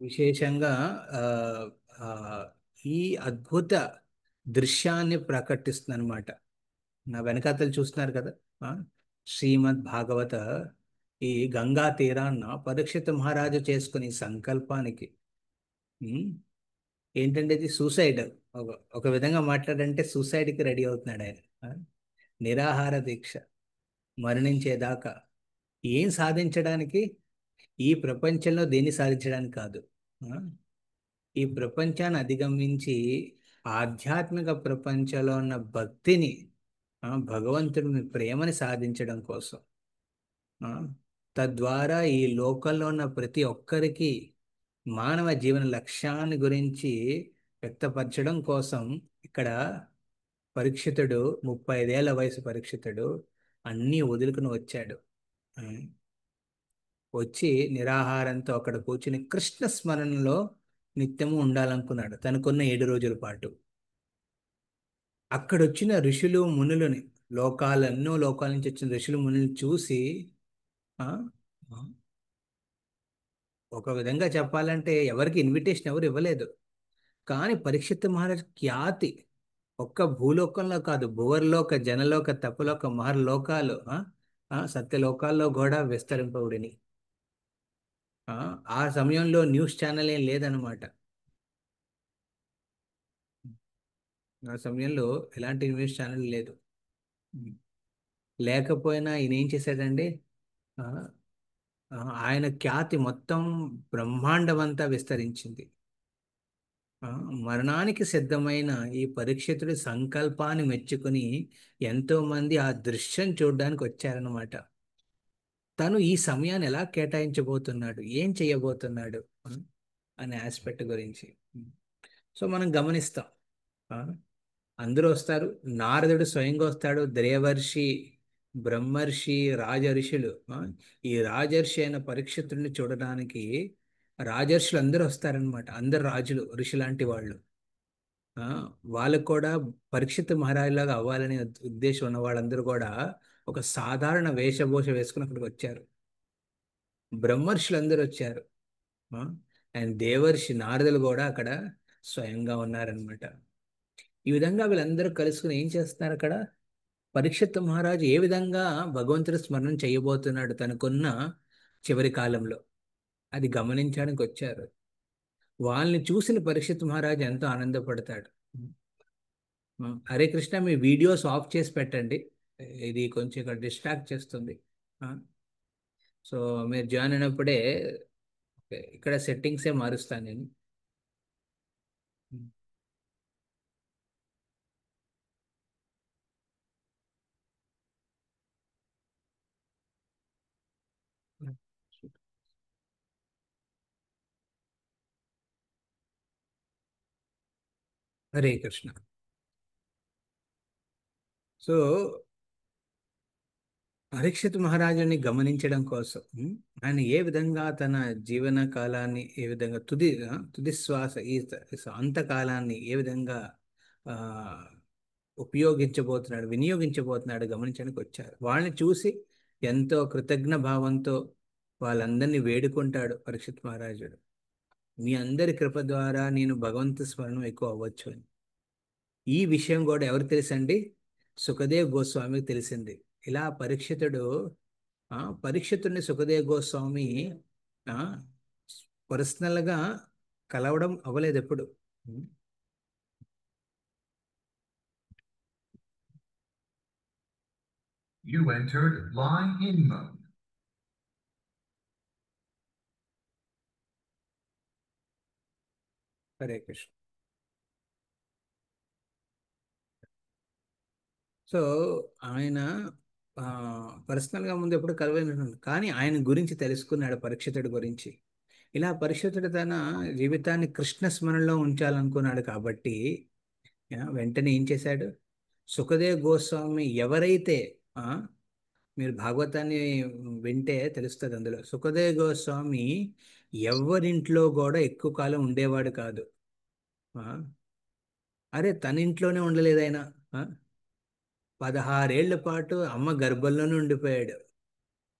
విశేషంగా ఆ, ఆ, ఈ అద్భుత దృశ్యాన్ని ప్రకటిస్తుంది అనమాట. నా వెనకాతలు చూస్తున్నారు కదా. ఆ, శ్రీమద్ భాగవత ఈ గంగా తీరాన్న పరీక్షిత్ మహారాజు చేసుకుని సంకల్పానికి ఉమ్, ఏంటంటే ఇది సూసైడ్. ఒక ఒక విధంగా మాట్లాడంటే సూసైడ్కి రెడీ అవుతున్నాడు ఆయన. ఆ, నిరాహార దీక్ష మరణించేదాకా ఏం సాధించడానికి? ఈ ప్రపంచంలో దేన్ని సాధించడానికి కాదు. ఆ, ఈ ప్రపంచాన్ని అధిగమించి ఆధ్యాత్మిక ప్రపంచంలో ఉన్న భక్తిని, భగవంతుని ప్రేమని సాధించడం కోసం, ఆ, తద్వారా ఈ లోకంలో ఉన్న ప్రతి ఒక్కరికి మానవ జీవన లక్ష్యాన్ని గురించి వ్యక్తపరచడం కోసం ఇక్కడ పరీక్షితుడు, 35 ఏళ్ల వయసు పరీక్షితుడు అన్నీ వదులుకుని వచ్చాడు. ఆ, వచ్చి నిరాహారంతో అక్కడ కూర్చుని కృష్ణ స్మరణలో నిత్యము ఉండాలనుకున్నాడు తనకున్న 7 రోజుల పాటు. అక్కడొచ్చిన ఋషులు మునులని, ఎన్నో లోకాల నుంచి వచ్చిన ఋషులు మునులు చూసి, ఆ, ఆ, ఒక విధంగా చెప్పాలంటే ఎవరికి ఇన్విటేషన్ ఎవరు ఇవ్వలేదు. కానీ పరీక్షిత్ మహారాజ్ ఖ్యాతి ఒక్క భూలోకంలో కాదు, భువర్లోక, జనలోక, తపలోక, మహర్లోకాలు, సత్యలోకాల్లో కూడా విస్తరింపబడిని. ఆ ఆ సమయంలో న్యూస్ ఛానల్ ఏం లేదనమాట. ఆ సమయంలో ఎలాంటి న్యూస్ ఛానల్ లేదు. లేకపోయినా ఈయన ఏం చేశాడండి? ఆ, ఆయన ఖ్యాతి మొత్తం బ్రహ్మాండమంతా విస్తరించింది. ఆ, మరణానికి సిద్ధమైన ఈ పరీక్షితుడి సంకల్పాన్ని మెచ్చుకుని ఎంతో మంది ఆ దృశ్యం చూడడానికి వచ్చారనమాట. తను ఈ సమయాన్ని ఎలా కేటాయించబోతున్నాడు, ఏం చేయబోతున్నాడు, అనే ఆస్పెక్ట్ గురించి సో మనం గమనిస్తాం. ఆ, అందరూ వస్తారు. నారదుడు స్వయంగా వస్తాడు, దేవర్షి, బ్రహ్మర్షి, రాజర్షులు. ఈ రాజర్షి అయిన పరీక్షితుడిని చూడడానికి రాజర్షులు అందరూ వస్తారనమాట. అందరు రాజులు, ఋషి లాంటి వాళ్ళు. ఆ, వాళ్ళకు కూడా పరీక్షిత్ మహారాజులాగా అవ్వాలనే ఉద్దేశం ఉన్న వాళ్ళందరూ కూడా ఒక సాధారణ వేషభూష వేసుకుని అక్కడికి వచ్చారు. బ్రహ్మర్షులు అందరూ వచ్చారు. ఆ, అండ్ దేవర్షి నారదులు కూడా అక్కడ స్వయంగా ఉన్నారనమాట. ఈ విధంగా వీళ్ళందరూ కలుసుకుని ఏం చేస్తున్నారు అక్కడ? పరీక్షిత్ మహారాజు ఏ విధంగా భగవంతుడి స్మరణ చేయబోతున్నాడు తనకున్న చివరి కాలంలో, అది గమనించడానికి వచ్చారు. వాళ్ళని చూసిన పరీక్షిత్ మహారాజు ఎంతో ఆనందపడతాడు. హరే కృష్ణ, మీ వీడియోస్ ఆఫ్ చేసి పెట్టండి, ఇది కొంచెం ఇక్కడ డిస్ట్రాక్ట్ చేస్తుంది. ఆ, సో మీరు జాయిన్ అయినప్పుడే ఇక్కడ సెట్టింగ్సే మారుస్తాను నేను. హరే కృష్ణ. సో పరీక్షిత్ మహారాజుని గమనించడం కోసం ఆయన ఏ విధంగా తన జీవన కాలాన్ని, ఏ విధంగా తుది శ్వాస, అంతకాలాన్ని ఏ విధంగా ఆ, వినియోగించబోతున్నాడు గమనించడానికి వచ్చారు. వాళ్ళని చూసి ఎంతో కృతజ్ఞ భావంతో వాళ్ళందరినీ వేడుకుంటాడు పరీక్షిత్ మహారాజుడు. మీ అందరి కృప ద్వారా నేను భగవంతు స్మరణం ఎక్కువ అవ్వచ్చు అని. ఈ విషయం కూడా ఎవరు తెలుసండి? సుఖదేవ్ గోస్వామికి తెలిసింది. ఇలా పరీక్షితుడిని సుఖదేవ్ గోస్వామి ఆ, పర్సనల్గా కలవడం అవ్వలేదు ఎప్పుడు. You entered line in mode. Hare Krishna. So ఆయన పర్సనల్గా ముందు ఎప్పుడు కలవలేదు, కానీ ఆయన గురించి తెలుసుకున్నాడు, పరీక్షితుడి గురించి. ఇలా పరీక్షితుడు తన జీవితాన్ని కృష్ణ స్మరణలో ఉంచాలనుకున్నాడు కాబట్టి వెంటనే ఏం చేశాడు? సుఖదేవ్ గోస్వామి ఎవరైతే, ఆ, మీరు భాగవతాన్ని వింటే తెలుస్తుంది, అందులో సుఖదేవ్ గోస్వామి ఎవరింట్లో కూడా ఎక్కువ కాలం ఉండేవాడు కాదు. ఆ, అరే తన ఇంట్లోనే ఉండలేదు ఆయన. 16 ఏళ్ల పాటు అమ్మ గర్భంలోనే ఉండిపోయాడు.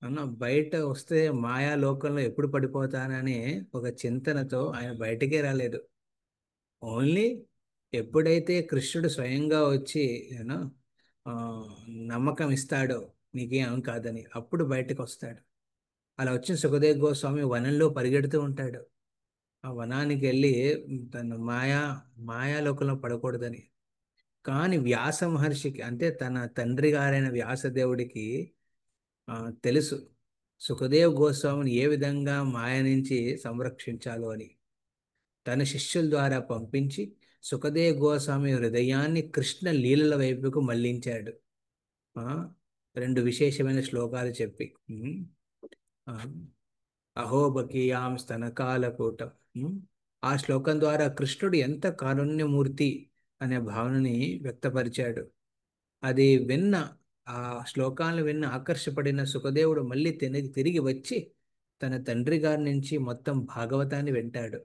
అన్న బయట వస్తే మాయా లోకంలో ఎప్పుడు పడిపోతానని ఒక చింతనతో ఆయన బయటికే రాలేదు. ఓన్లీ ఎప్పుడైతే కృష్ణుడు స్వయంగా వచ్చి యూనో ఆ, నమ్మకం ఇస్తాడో నీకేం కాదని, అప్పుడు బయటకు వస్తాడు. అలా వచ్చిన సుఖదేవ్ గోస్వామి వనంలో పరిగెడుతూ ఉంటాడు. ఆ వనానికి వెళ్ళి తన మాయాలోకంలో పడకూడదని. కానీ వ్యాస మహర్షికి, అంటే తన తండ్రి గారైన వ్యాసదేవుడికి ఆ, తెలుసు సుఖదేవ్ గోస్వామిని ఏ విధంగా మాయ నుంచి సంరక్షించాలో అని. తన శిష్యుల ద్వారా పంపించి సుఖదేవ్ గోస్వామి హృదయాన్ని కృష్ణ లీలల వైపుకు మళ్లించాడు. ఆ, రెండు విశేషమైన శ్లోకాలు చెప్పి ఆ, అహోబకీయాం స్తనకాలకూటం. ఆ శ్లోకం ద్వారా కృష్ణుడు ఎంత కారుణ్యమూర్తి అనే భావనని వ్యక్తపరిచాడు. అది విన్న ఆ శ్లోకాలను విన్న ఆకర్షపడిన సుఖదేవుడు మళ్ళీ తిరిగి వచ్చి తన తండ్రి గారి నుంచి మొత్తం భాగవతాన్ని వింటాడు.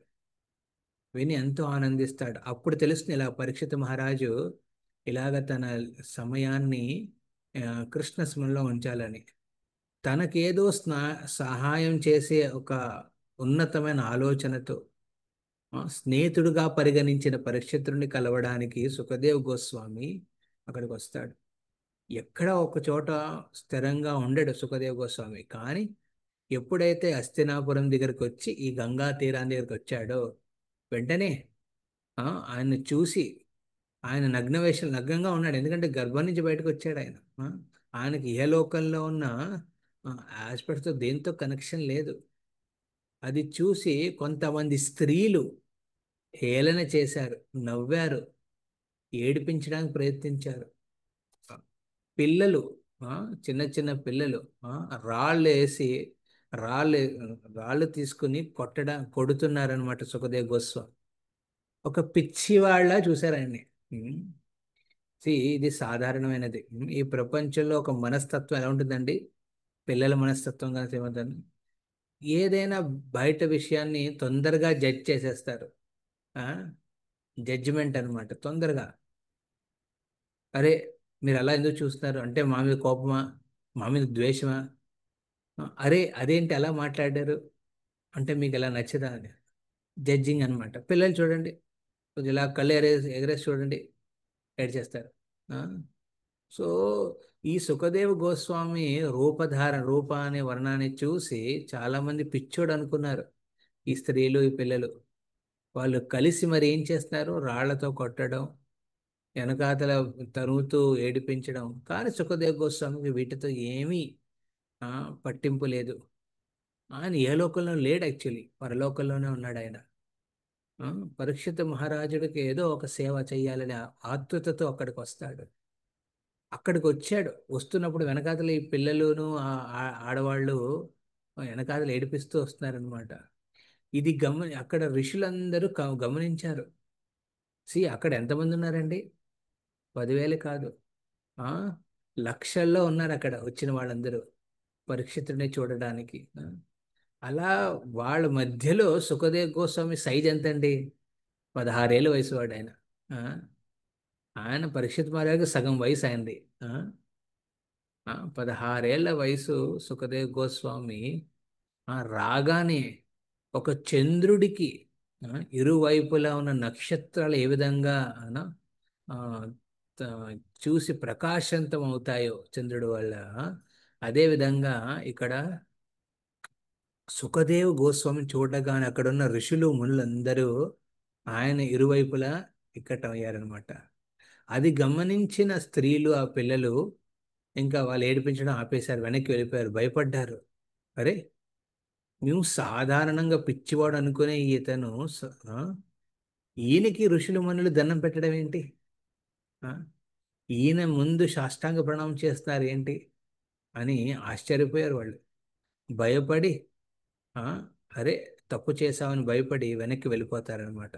విని ఎంతో ఆనందిస్తాడు. అప్పుడు తెలుస్తుంది ఇలా పరీక్షిత్ మహారాజు ఇలాగ తన సమయాన్ని కృష్ణ స్మరణలో ఉంచాలని. తనకేదో సహాయం చేసే ఒక ఉన్నతమైన ఆలోచనతో స్నేహితుడుగా పరిగణించిన పరీక్షితుడిని కలవడానికి సుఖదేవ్ గోస్వామి అక్కడికి వస్తాడు. ఎక్కడ ఒక చోట స్థిరంగా ఉండడు సుఖదేవ్ గోస్వామి. కానీ ఎప్పుడైతే హస్తినాపురం దగ్గరికి వచ్చి ఈ గంగా తీరాన్ని దగ్గరికి వచ్చాడో వెంటనే ఆ, ఆయన్ని చూసి, ఆయన నగ్నంగా ఉన్నాడు. ఎందుకంటే గర్భం నుంచి బయటకు వచ్చాడు ఆయన. ఆయనకి ఏ లోకంలో ఉన్న ఆస్పెక్ట్తో దేంతో కనెక్షన్ లేదు. అది చూసి కొంతమంది స్త్రీలు హేళన చేశారు, నవ్వారు, ఏడిపించడానికి ప్రయత్నించారు. పిల్లలు, ఆ, చిన్న చిన్న పిల్లలు రాళ్ళు వేసి రాళ్ళు రాళ్ళు తీసుకుని కొడుతున్నారనమాట సుఖదేవ్ గోస్వామి. ఒక పిచ్చివాళ్ళ చూశారు ఆయన్ని. ఉమ్. ఇది సాధారణమైనది. ఈ ప్రపంచంలో ఒక మనస్తత్వం ఎలా ఉంటుందండి? పిల్లల మనస్తత్వం కానీ ఏమంటారు, ఏదైనా బయట విషయాన్ని తొందరగా జడ్జ్ చేసేస్తారు. ఆ జడ్జిమెంట్ అన్నమాట తొందరగా. అరే, మీరు అలా ఎందుకు చూస్తున్నారు అంటే మా మీద కోపమా, మా మీద ద్వేషమా, అరే అదేంటి అలా మాట్లాడారు అంటే మీకు ఎలా నచ్చదా అని జడ్జింగ్ అన్నమాట. పిల్లలు చూడండి, కొద్దిగా ఇలా కళ్ళు ఎగరేసి చూడండి, ఏడ్చేస్తారు. ఆ? సో ఈ సుఖదేవ్ గోస్వామి రూప అనే వర్ణాన్ని చూసి చాలామంది పిచ్చోడు అనుకున్నారు. ఈ స్త్రీలు, ఈ పిల్లలు వాళ్ళు కలిసి మరి ఏం చేస్తున్నారు, రాళ్లతో కొట్టడం, వెనకాతల తరుముతూ ఏడిపించడం. కానీ సుఖదేవ్ గోస్వామికి వీటితో ఏమీ ఆ, పట్టింపు లేదు. ఆయన ఏ లోకంలో లేడు, యాక్చువల్లీ పరలోకంలోనే ఉన్నాడు ఆయన. ఆ, పరీక్షిత్ మహారాజుడికి ఏదో ఒక సేవ చేయాలనే ఆతృతతో అక్కడికి వస్తాడు. అక్కడికి వచ్చాడు. వస్తున్నప్పుడు వెనకాతల ఈ పిల్లలును ఆడవాళ్ళు వెనకాతలు ఏడిపిస్తూ వస్తున్నారనమాట. ఇది అక్కడ ఋషులందరూ గమనించారు. అక్కడ ఎంతమంది ఉన్నారండి? 10,000 కాదు, ఆ లక్షల్లో ఉన్నారు అక్కడ వచ్చిన వాళ్ళందరూ పరీక్షితుడిని చూడడానికి. అలా వాళ్ళ మధ్యలో సుఖదేవ్ గోస్వామి సైజ్ ఎంతండి? 16 ఏళ్ళ వయసు వాడు ఆయన. ఆ, ఆయన పరీక్షిత్ మహారాజుకి సగం వయసు అయింది. 16 ఏళ్ల వయసు సుఖదేవ్ గోస్వామి రాగానే ఒక చంద్రుడికి ఆ, ఇరువైపులా ఉన్న నక్షత్రాలు ఏ విధంగా ఆ, త- చూసి ప్రకాశంతం అవుతాయో చంద్రుడి వల్ల, అదే విధంగా ఇక్కడ సుఖదేవ్ గోస్వామి చూడగానే అక్కడున్న ఋషులు మునులందరూ ఆయన ఇరువైపులా ఇక్కటయ్యారనమాట. అది గమనించిన స్త్రీలు, ఆ పిల్లలు ఇంకా వాళ్ళు ఏడిపించడం ఆపేశారు, వెనక్కి వెళ్ళిపోయారు, భయపడ్డారు. అరే, మేము సాధారణంగా పిచ్చివాడు అనుకునే ఇతను ఈయనకి ఋషులు మునులు దండం పెట్టడం ఏంటి? ఆ, ఈయన ముందు సాష్టాంగ ప్రణామం చేస్తున్నారు ఏంటి అని ఆశ్చర్యపోయారు వాళ్ళు. భయపడి ఆ, అరే తప్పు చేశామని భయపడి వెనక్కి వెళ్ళిపోతారనమాట.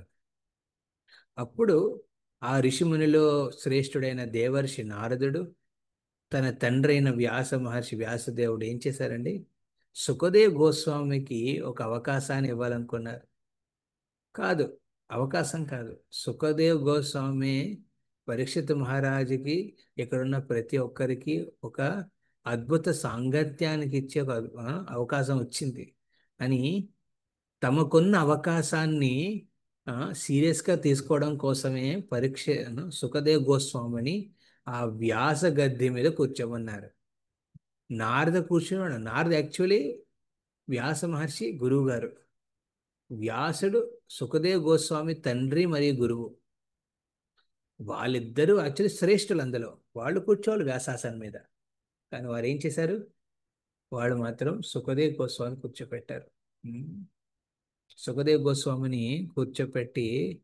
అప్పుడు ఆ ఋషిమునిలో శ్రేష్ఠుడైన దేవర్షి నారదుడు, తన తండ్రి అయిన వ్యాసదేవుడు ఏం చేశారండి, సుఖదేవ్ గోస్వామికి ఒక అవకాశాన్ని ఇవ్వాలనుకున్నారు. కాదు, అవకాశం కాదు, సుఖదేవ్ గోస్వామి పరీక్షిత్ మహారాజుకి ఇక్కడున్న ప్రతి ఒక్కరికి ఒక అద్భుత సాంగత్యానికి ఇచ్చే ఒక అవకాశం వచ్చింది అని తమకున్న అవకాశాన్ని సీరియస్గా తీసుకోవడం కోసమే సుఖదేవ్ గోస్వామిని ఆ వ్యాస గద్దె మీద కూర్చోమన్నారు. నారద కూర్చున్నాడు. నారద యాక్చువల్లీ వ్యాస మహర్షి గురువు గారు. వ్యాసుడు సుఖదేవ్ గోస్వామి తండ్రి మరియు గురువు. వాళ్ళిద్దరూ యాక్చువల్లీ శ్రేష్ఠులు అందులో. వాళ్ళు కూర్చోవాలి వ్యాసాసనం మీద. కానీ వారు ఏం చేశారు? వాళ్ళు మాత్రం సుఖదేవ్ గోస్వామి కూర్చోపెట్టారు. ఉమ్. సుఖదేవ్ గోస్వామిని కూర్చోపెట్టి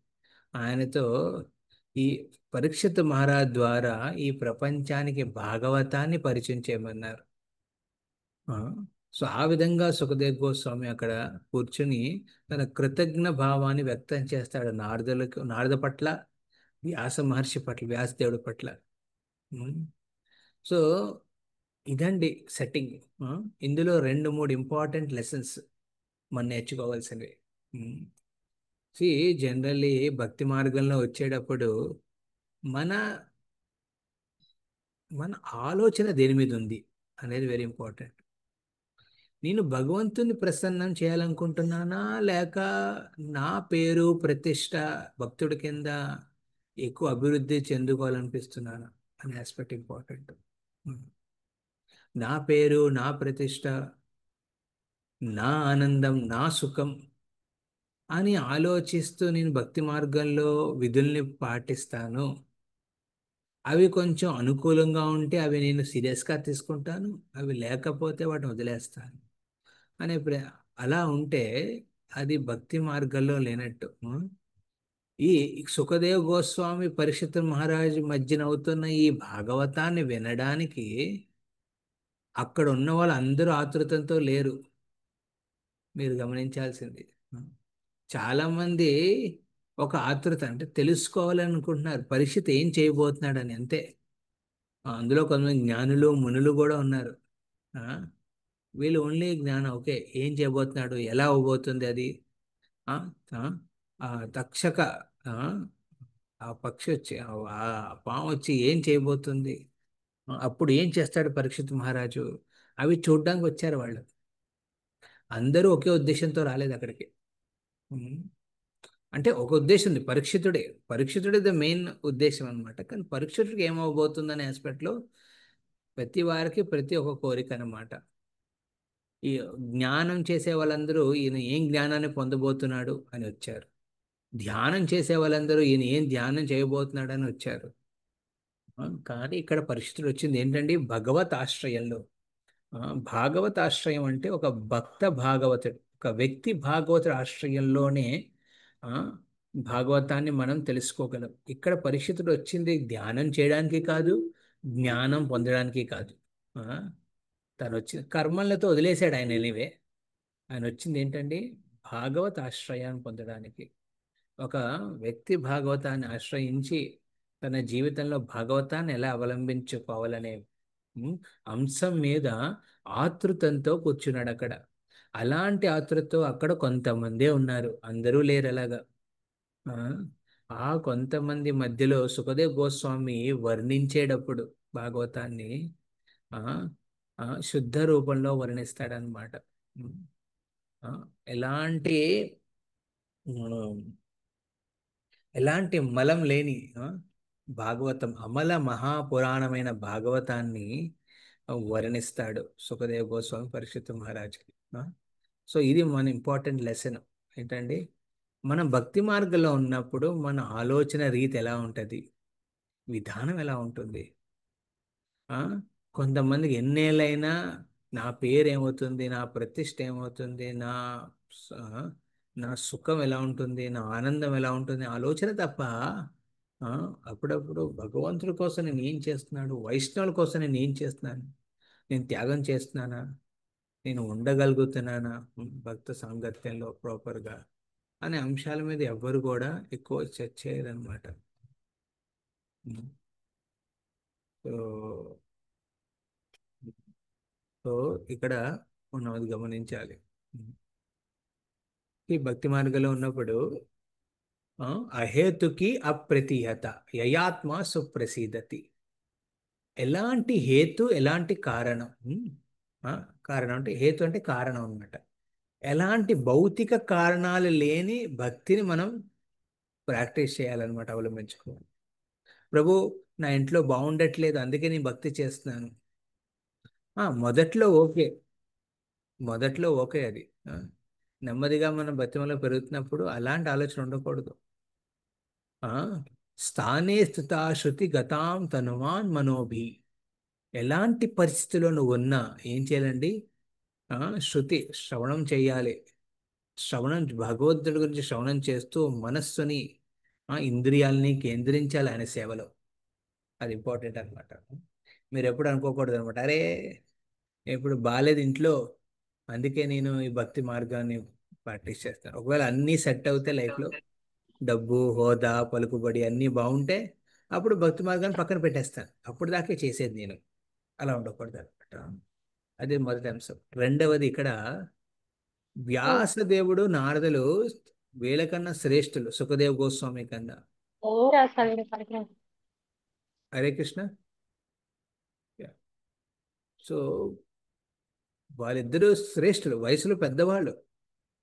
ఆయనతో ఈ పరీక్షిత్ మహారాజ్ ద్వారా ఈ ప్రపంచానికి భాగవతాన్ని పరిచయం చేయమన్నారు. ఆ, సో ఆ విధంగా సుఖదేవ్ గోస్వామి అక్కడ కూర్చుని తన కృతజ్ఞ భావాన్ని వ్యక్తం చేస్తాడు నారద పట్ల, వ్యాస మహర్షి పట్ల, వ్యాసదేవుడి పట్ల. ఉమ్. సో ఇదండి సెట్టింగ్. ఇందులో రెండు మూడు ఇంపార్టెంట్ లెసన్స్ మనం నేర్చుకోవాల్సినవి. సి జనరల్లీ భక్తి మార్గంలో వచ్చేటప్పుడు మన మన ఆలోచన దేని మీద ఉంది అనేది వెరీ ఇంపార్టెంట్. నేను భగవంతుని ప్రసన్నం చేయాలనుకుంటున్నానా, లేక నా పేరు ప్రతిష్ట భక్తుడి కింద ఎక్కువ అభివృద్ధి చెందుకోవాలనిపిస్తున్నానా అనే ఆస్పెక్ట్ ఇంపార్టెంట్. నా పేరు, నా ప్రతిష్ట, నా ఆనందం, నా సుఖం అని ఆలోచిస్తూ నేను భక్తి మార్గంలో విధుల్ని పాటిస్తాను. అవి కొంచెం అనుకూలంగా ఉంటే అవి నేను సీరియస్గా తీసుకుంటాను, అవి లేకపోతే వాటిని వదిలేస్తాను అనే అలా ఉంటే అది భక్తి మార్గంలో లేనట్టు. ఈ సుఖదేవ్ గోస్వామి పరీక్షిత్ మహారాజు మధ్యన అవుతున్న ఈ భాగవతాన్ని వినడానికి అక్కడ ఉన్న వాళ్ళు అందరూ ఆతృతంతో లేరు. మీరు గమనించాల్సింది. చాలా మంది ఒక ఆతృత అంటే తెలుసుకోవాలనుకుంటున్నారు పరీక్షిత్ ఏం చేయబోతున్నాడని, అంతే. అందులో కొంతమంది జ్ఞానులు మునులు కూడా ఉన్నారు. ఆ, వీళ్ళు ఓన్లీ జ్ఞానం, ఓకే ఏం చేయబోతున్నాడు, ఎలా అవబోతుంది అది. ఆ, ఆ, ఆ తక్షక, ఆ, ఆ పక్షి వచ్చి ఆ పాము వచ్చి ఏం చేయబోతుంది, అప్పుడు ఏం చేస్తాడు పరీక్షిత్ మహారాజు, అవి చూడ్డానికి వచ్చారు వాళ్ళు. అందరూ ఒకే ఉద్దేశంతో రాలేదు అక్కడికి. ఉమ్. అంటే ఒక ఉద్దేశం ఉంది, పరీక్షితుడే ద మెయిన్ ఉద్దేశం అనమాట. కానీ పరీక్షితుడికి ఏమవబోతుందనే ఆస్పెక్ట్లో ప్రతి వారికి ప్రతి ఒక్క కోరిక అనమాట. ఈ జ్ఞానం చేసే వాళ్ళందరూ ఈయన ఏం జ్ఞానాన్ని పొందబోతున్నాడు అని వచ్చారు. ధ్యానం చేసే వాళ్ళందరూ ఈయన ఏం ధ్యానం చేయబోతున్నాడు అని వచ్చారు. కానీ ఇక్కడ పరిస్థితులు వచ్చింది ఏంటంటే భగవత్ ఆశ్రయంలో. ఆ, భాగవత ఆశ్రయం అంటే ఒక భక్త భాగవతుడు, ఒక వ్యక్తి భాగవతుడు ఆశ్రయంలోనే ఆ, భాగవతాన్ని మనం తెలుసుకోగలం. ఇక్కడ పరిస్థితులు వచ్చింది ధ్యానం చేయడానికి కాదు, జ్ఞానం పొందడానికి కాదు. ఆ, తను వచ్చిన కర్మలతో వదిలేశాడు ఆయన ఎనివే. ఆయన వచ్చింది ఏంటండి భాగవత ఆశ్రయాన్ని పొందడానికి. ఒక వ్యక్తి భాగవతాన్ని ఆశ్రయించి తన జీవితంలో భాగవతాన్ని ఎలా అవలంబించుకోవాలనే ఉమ్, అంశం మీద ఆతృతంతో కూర్చున్నాడు అక్కడ. అలాంటి ఆతృతతో అక్కడ కొంతమందే ఉన్నారు, అందరూ లేరు అలాగా. ఆ ఆ కొంతమంది మధ్యలో సుఖదేవ్ గోస్వామి వర్ణించేటప్పుడు భాగవతాన్ని ఆ శుద్ధ రూపంలో వర్ణిస్తాడనమాట. ఉమ్, ఆ, ఎలాంటి ఉమ్, ఎలాంటి మలం లేని భాగవతం, అమల మహాపురాణమైన భాగవతాన్ని వర్ణిస్తాడు సుఖదేవ్ గోస్వామి పరీక్షిత్ మహారాజ్కి. సో ఇది మన ఇంపార్టెంట్ లెసన్ ఏంటండి, మనం భక్తి మార్గంలో ఉన్నప్పుడు మన ఆలోచన రీతి ఎలా ఉంటుంది, విధానం ఎలా ఉంటుంది. ఆ కొంతమందికి ఎన్నేళ్ళైనా నా పేరు ఏమవుతుంది, నా ప్రతిష్ట ఏమవుతుంది, స- నా సుఖం ఎలా ఉంటుంది, నా ఆనందం ఎలా ఉంటుంది ఆలోచన తప్ప ఆ, అప్పుడప్పుడు భగవంతుడి కోసం నేను ఏం చేస్తున్నాడు, వైష్ణవుల కోసం నేను ఏం చేస్తున్నాను, నేను త్యాగం చేస్తున్నానా, నేను ఉండగలుగుతున్నానా భక్త సాంగత్యంలో ప్రాపర్గా అనే అంశాల మీద ఎవ్వరు కూడా ఎక్కువ చర్చ చేయరనమాట. సో సో ఇక్కడ మనం అది గమనించాలి. ఈ భక్తి మార్గంలో ఉన్నప్పుడు అహేతుకి అప్రతిహత యయాత్మ సుప్రసీదతి. ఎలాంటి హేతు, ఎలాంటి కారణం. కారణం అంటే హేతు అంటే కారణం అన్నమాట. ఎలాంటి భౌతిక కారణాలు లేని భక్తిని మనం ప్రాక్టీస్ చేయాలన్నమాట, అవలంబించుకోవాలి. ప్రభు, నా ఇంట్లో బాగుండట్లేదు, అందుకే నేను భక్తి చేస్తున్నాను. మొదట్లో ఓకే, మొదట్లో ఓకే అది. ఆ, నెమ్మదిగా మనం భక్తిలో పెరుగుతున్నప్పుడు అలాంటి ఆలోచన ఉండకూడదు. ఆ స్థానే స్థిత శృతి గతాం తనుమాన్ మనోభి. ఎలాంటి పరిస్థితిలో నువ్వు ఉన్నా ఏం చేయాలండి? ఆ శృతి శ్రవణం చేయాలి. శ్రవణం, భగవంతుడి గురించి శ్రవణం చేస్తూ మనస్సుని, ఇంద్రియాలని కేంద్రించాలి ఆయన సేవలో. అది ఇంపార్టెంట్ అనమాట. మీరు ఎప్పుడు అనుకోకూడదు అనమాట, అరే ఇప్పుడు బాలేదు ఇంట్లో, అందుకే నేను ఈ భక్తి మార్గాన్ని ప్రాక్టీస్ చేస్తాను. ఒకవేళ అన్నీ సెట్ అవుతే లైఫ్లో, డబ్బు, హోదా, పలుకుబడి అన్నీ బాగుంటే అప్పుడు భక్తి మార్గాన్ని పక్కన పెట్టేస్తాను. అప్పుడు దాకే చేసేది నేను. అలా ఉండకూడదు అనమాట. అదే మొదటి అంశం. రెండవది ఇక్కడ, వ్యాసదేవుడు, నారదులు వీళ్ళకన్నా శ్రేష్ఠులు, సుఖదేవ్ గోస్వామి కన్నా. హరే కృష్ణ. సో వాళ్ళిద్దరూ శ్రేష్ఠులు, వయసులో పెద్దవాళ్ళు,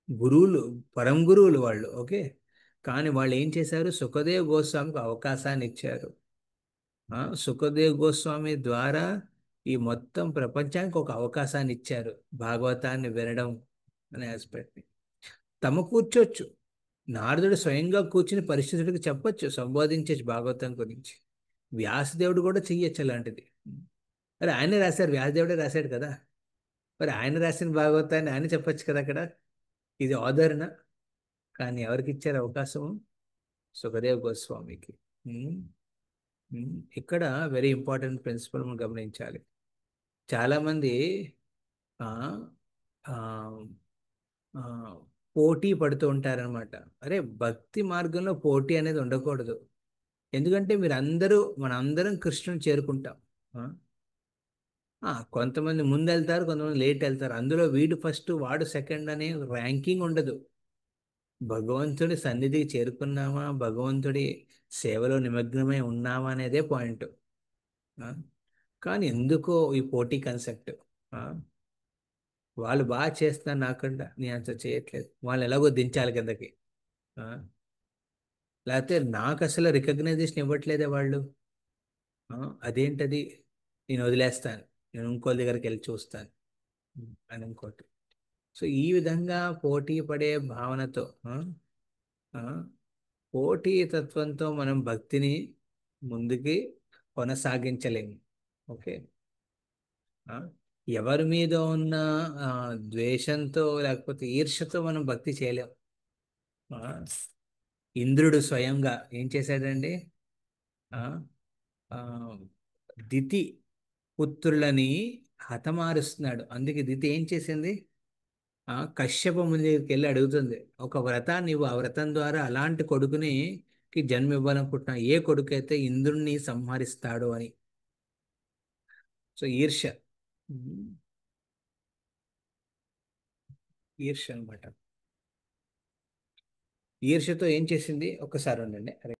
గురువులు, పరం గురువులు వాళ్ళు. ఓకే, కానీ వాళ్ళు ఏం చేశారు? సుఖదేవ్ గోస్వామికి అవకాశాన్ని ఇచ్చారు. సుఖదేవ్ గోస్వామి ద్వారా ఈ మొత్తం ప్రపంచానికి ఒక అవకాశాన్ని ఇచ్చారు, భాగవతాన్ని వినడం అనే ఆస్పెక్ట్ని. తమ కూర్చోవచ్చు, నారదుడు స్వయంగా కూర్చుని పరిస్థితుడికి చెప్పొచ్చు, సంబోధించచ్చు భాగవతం గురించి. వ్యాసదేవుడు కూడా చెయ్యొచ్చు అలాంటిది. మరి ఆయనే రాశారు, వ్యాసదేవుడే రాశాడు కదా. మరి ఆయన రాసిన భాగవతాన్ని ఆయన చెప్పొచ్చు కదా అక్కడ. ఇది ఆదరణ. కానీ ఎవరికి ఇచ్చారు అవకాశము? సుఖదేవ్ గోస్వామికి. ఉమ్, ఇక్కడ వెరీ ఇంపార్టెంట్ ప్రిన్సిపల్ మనం గమనించాలి. చాలామంది ఆ, ఆ, ఆ, పోటీ పడుతూ ఉంటారనమాట. అరే, భక్తి మార్గంలో పోటీ అనేది ఉండకూడదు. ఎందుకంటే మీరు అందరూ, మనందరం కృష్ణుని చేరుకుంటాం. ఆ, కొంతమంది ముందు వెళ్తారు, కొంతమంది లేట్ వెళ్తారు. అందులో వీడు ఫస్ట్, వాడు సెకండ్ అనే ర్యాంకింగ్ ఉండదు. భగవంతుడి సన్నిధికి చేరుకున్నామా, భగవంతుడి సేవలో నిమగ్నమై ఉన్నామా అనేదే పాయింట్. కానీ ఎందుకో ఈ పోటీ కన్సెప్ట్. వాళ్ళు బాగా చేస్తున్నారు, నాకుండా నేను అంత చేయట్లేదు, వాళ్ళు ఎలాగో దించాలి కిందకి. ఆ, లేకపోతే నాకు అసలు రికగ్నైజేషన్ ఇవ్వట్లేదే వాళ్ళు. ఆ, అదేంటది, నేను వదిలేస్తాను, నేను ఇంకో దగ్గరికి వెళ్ళి చూస్తాను అని ఇంకోటి. సో ఈ విధంగా పోటీ పడే భావనతో, ఆ, పోటీ తత్వంతో మనం భక్తిని ముందుకి కొనసాగించలేము. ఓకే. ఆ, ఎవరి మీద ఉన్న ఆ, ద్వేషంతో లేకపోతే ఈర్ష్యతో మనం భక్తి చేయలేం. ఆ, ఇంద్రుడు స్వయంగా ఏం చేశాడండి? ఆ, ఆ, దితి పుత్రులని హతమారుస్తున్నాడు. అందుకే దితి ఏం చేసింది? కశ్యప ముని దగ్గరికి వెళ్ళి అడుగుతుంది, ఒక వ్రతాన్ని ఇవ్వు, ఆ వ్రతం ద్వారా అలాంటి కొడుకుని జన్మ ఇవ్వాలనుకుంటున్నా, ఏ కొడుకైతే ఇంద్రుణ్ణి సంహరిస్తాడో అని. సో ఈర్ష్య. ఉమ్, ఈర్ష్య అనమాట. ఈర్ష్యతో ఏం చేసింది? ఒక్కసారి ఉండండి. అరే,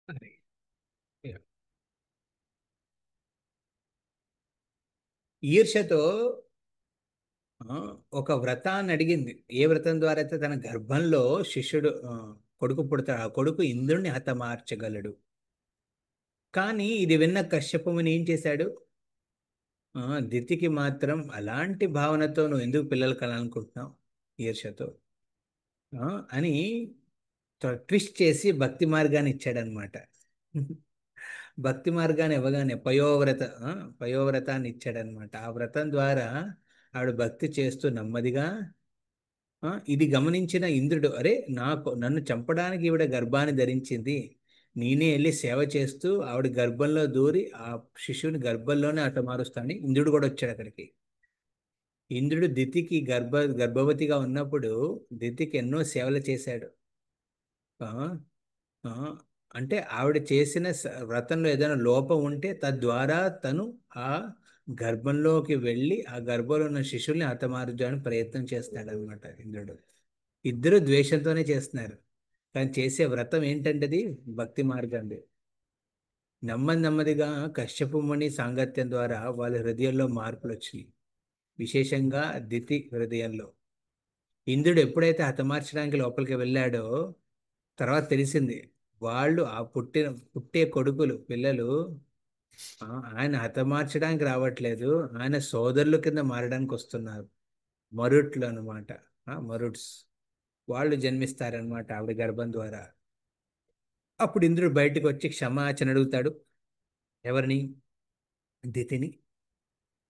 అరే, యా. ఈర్ష్యతో ఆ, ఒక వ్రతాన్ని అడిగింది. ఏ వ్రతం ద్వారా అయితే తన గర్భంలో శిష్యుడు, కొడుకు పుడతాడు, ఆ కొడుకు ఇంద్రుణ్ణి హతమార్చగలడు. కానీ ఇది విన్న కశ్యప ముని ఏం చేశాడు? దితికి మాత్రం అలాంటి భావనతో నువ్వు ఎందుకు పిల్లలు కనాలనుకుంటున్నావు, ఈర్ష్యతో అని ట్విస్ట్ చేసి భక్తి మార్గాన్ని ఇచ్చాడనమాట. భక్తి మార్గాన్ని ఇవ్వగానే పయోవ్రతాన్ని ఇచ్చాడనమాట. ఆ వ్రతం ద్వారా ఆవిడ భక్తి చేస్తూ నెమ్మదిగా ఇది గమనించిన ఇంద్రుడు, అరే నన్ను చంపడానికి ఈవిడ గర్భాన్ని ధరించింది, నేనే వెళ్ళి సేవ చేస్తూ ఆవిడ గర్భంలో దూరి ఆ శిశువుని గర్భంలోనే హతమారుస్తానని ఇంద్రుడు కూడా వచ్చాడు అక్కడికి. ఇంద్రుడు దితికి గర్భవతిగా ఉన్నప్పుడు దితికి ఎన్నో సేవలు చేశాడు. ఆ, ఆ, అంటే ఆవిడ చేసిన వ్రతంలో ఏదైనా లోపం ఉంటే తద్వారా తను ఆ గర్భంలోకి వెళ్ళి ఆ గర్భంలో ఉన్న శిశుల్ని హతమార్చడానికి ప్రయత్నం చేస్తాడనమాట ఇంద్రుడు. ఇద్దరు ద్వేషంతోనే చేస్తున్నారు, కానీ చేసే వ్రతం ఏంటంటే అది భక్తి మార్గంది. నెమ్మదిగా కశ్యపు ముని సాంగత్యం ద్వారా వాళ్ళ హృదయంలో మార్పులు వచ్చినాయి. విశేషంగా దితి హృదయంలో. ఇంద్రుడు ఎప్పుడైతే హతమార్చడానికి లోపలికి వెళ్ళాడో తర్వాత తెలిసింది, వాళ్ళు ఆ పుట్టే కొడుకులు పిల్లలు ఆ, ఆయన హతమార్చడానికి రావట్లేదు, ఆయన సోదరుల కింద మారడానికి వస్తున్నారు. మరుట్లు అనమాట. మరుట్స్ వాళ్ళు జన్మిస్తారనమాట ఆవిడ గర్భం ద్వారా. అప్పుడు ఇంద్రుడు బయటకు వచ్చి క్షమాచన అడుగుతాడు. ఎవరిని? దితిని.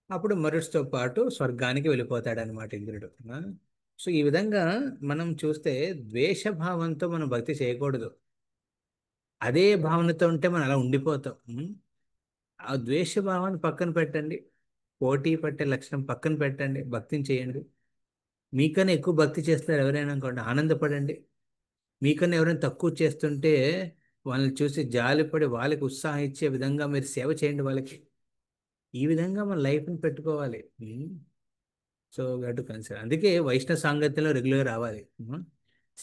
అప్పుడు మరుట్స్తో పాటు స్వర్గానికి వెళ్ళిపోతాడు అనమాట ఇంద్రుడు. సో ఈ విధంగా మనం చూస్తే ద్వేషభావంతో మనం భక్తి చేయకూడదు. అదే భావనతో ఉంటే మనం అలా ఉండిపోతాం. ఆ ద్వేషభావాన్ని పక్కన పెట్టండి. పోటీ పట్టే లక్షణం పక్కన పెట్టండి, భక్తిని చేయండి. మీకన్నా ఎక్కువ భక్తి చేస్తారు ఎవరైనా అనుకోండి, ఆనందపడండి. మీకన్నా ఎవరైనా తక్కువ చేస్తుంటే వాళ్ళని చూసి జాలిపడి వాళ్ళకి ఉత్సాహం ఇచ్చే విధంగా మీరు సేవ చేయండి వాళ్ళకి. ఈ విధంగా మన లైఫ్ని పెట్టుకోవాలి. సో టు కన్సిడర్, అందుకే వైష్ణవ సాంగత్యంలో రెగ్యులర్ రావాలి.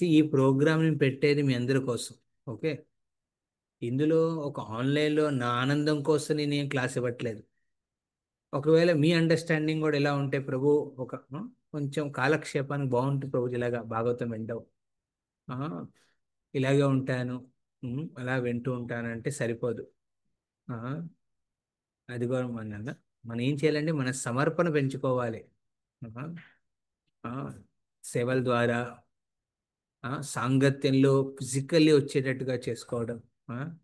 ఈ ప్రోగ్రామ్ నేను పెట్టేది మీ అందరి కోసం. ఓకే. ఇందులో ఒక ఆన్లైన్లో నా ఆనందం కోసం నేను ఏం క్లాస్ ఇవ్వట్లేదు. ఒకవేళ మీ అండర్స్టాండింగ్ కూడా ఎలా ఉంటే ప్రభు, ఒక కొంచెం కాలక్షేపానికి బాగుంటుంది ప్రభు, ఇలాగా భాగవతం వింటావు, ఆ, ఇలాగే ఉంటాను, అలా వింటూ ఉంటానంటే సరిపోదు. ఆ, అది కూడా మనం ఏం చేయాలంటే మన సమర్పణ పెంచుకోవాలి. ఆ, ఆ, సేవల ద్వారా సాంగత్యంలో ఫిజికల్లీ వచ్చేటట్టుగా చేసుకోవడం. ఆ,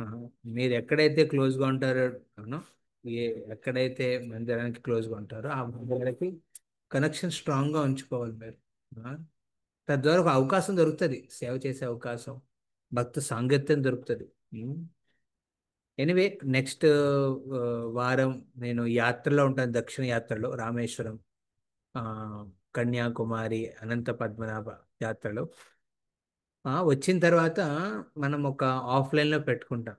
ఆ, మీరు ఎక్కడైతే క్లోజ్గా ఉంటారో, అవును, ఏ ఎక్కడైతే మందిరానికి క్లోజ్గా ఉంటారో ఆ మందిరానికి కనెక్షన్ స్ట్రాంగ్గా ఉంచుకోవాలి మీరు. ఆ, తద్వారా ఒక అవకాశం దొరుకుతుంది, సేవ చేసే అవకాశం, భక్త సాంగత్యం దొరుకుతుంది. ఎనివే నెక్స్ట్ వారం నేను యాత్రలో ఉంటాను, దక్షిణ యాత్రలో రామేశ్వరం, ఆ, కన్యాకుమారి, అనంత పద్మనాభ యాత్రలో. వచ్చిన తర్వాత మనం ఒక ఆఫ్లైన్లో పెట్టుకుంటాం.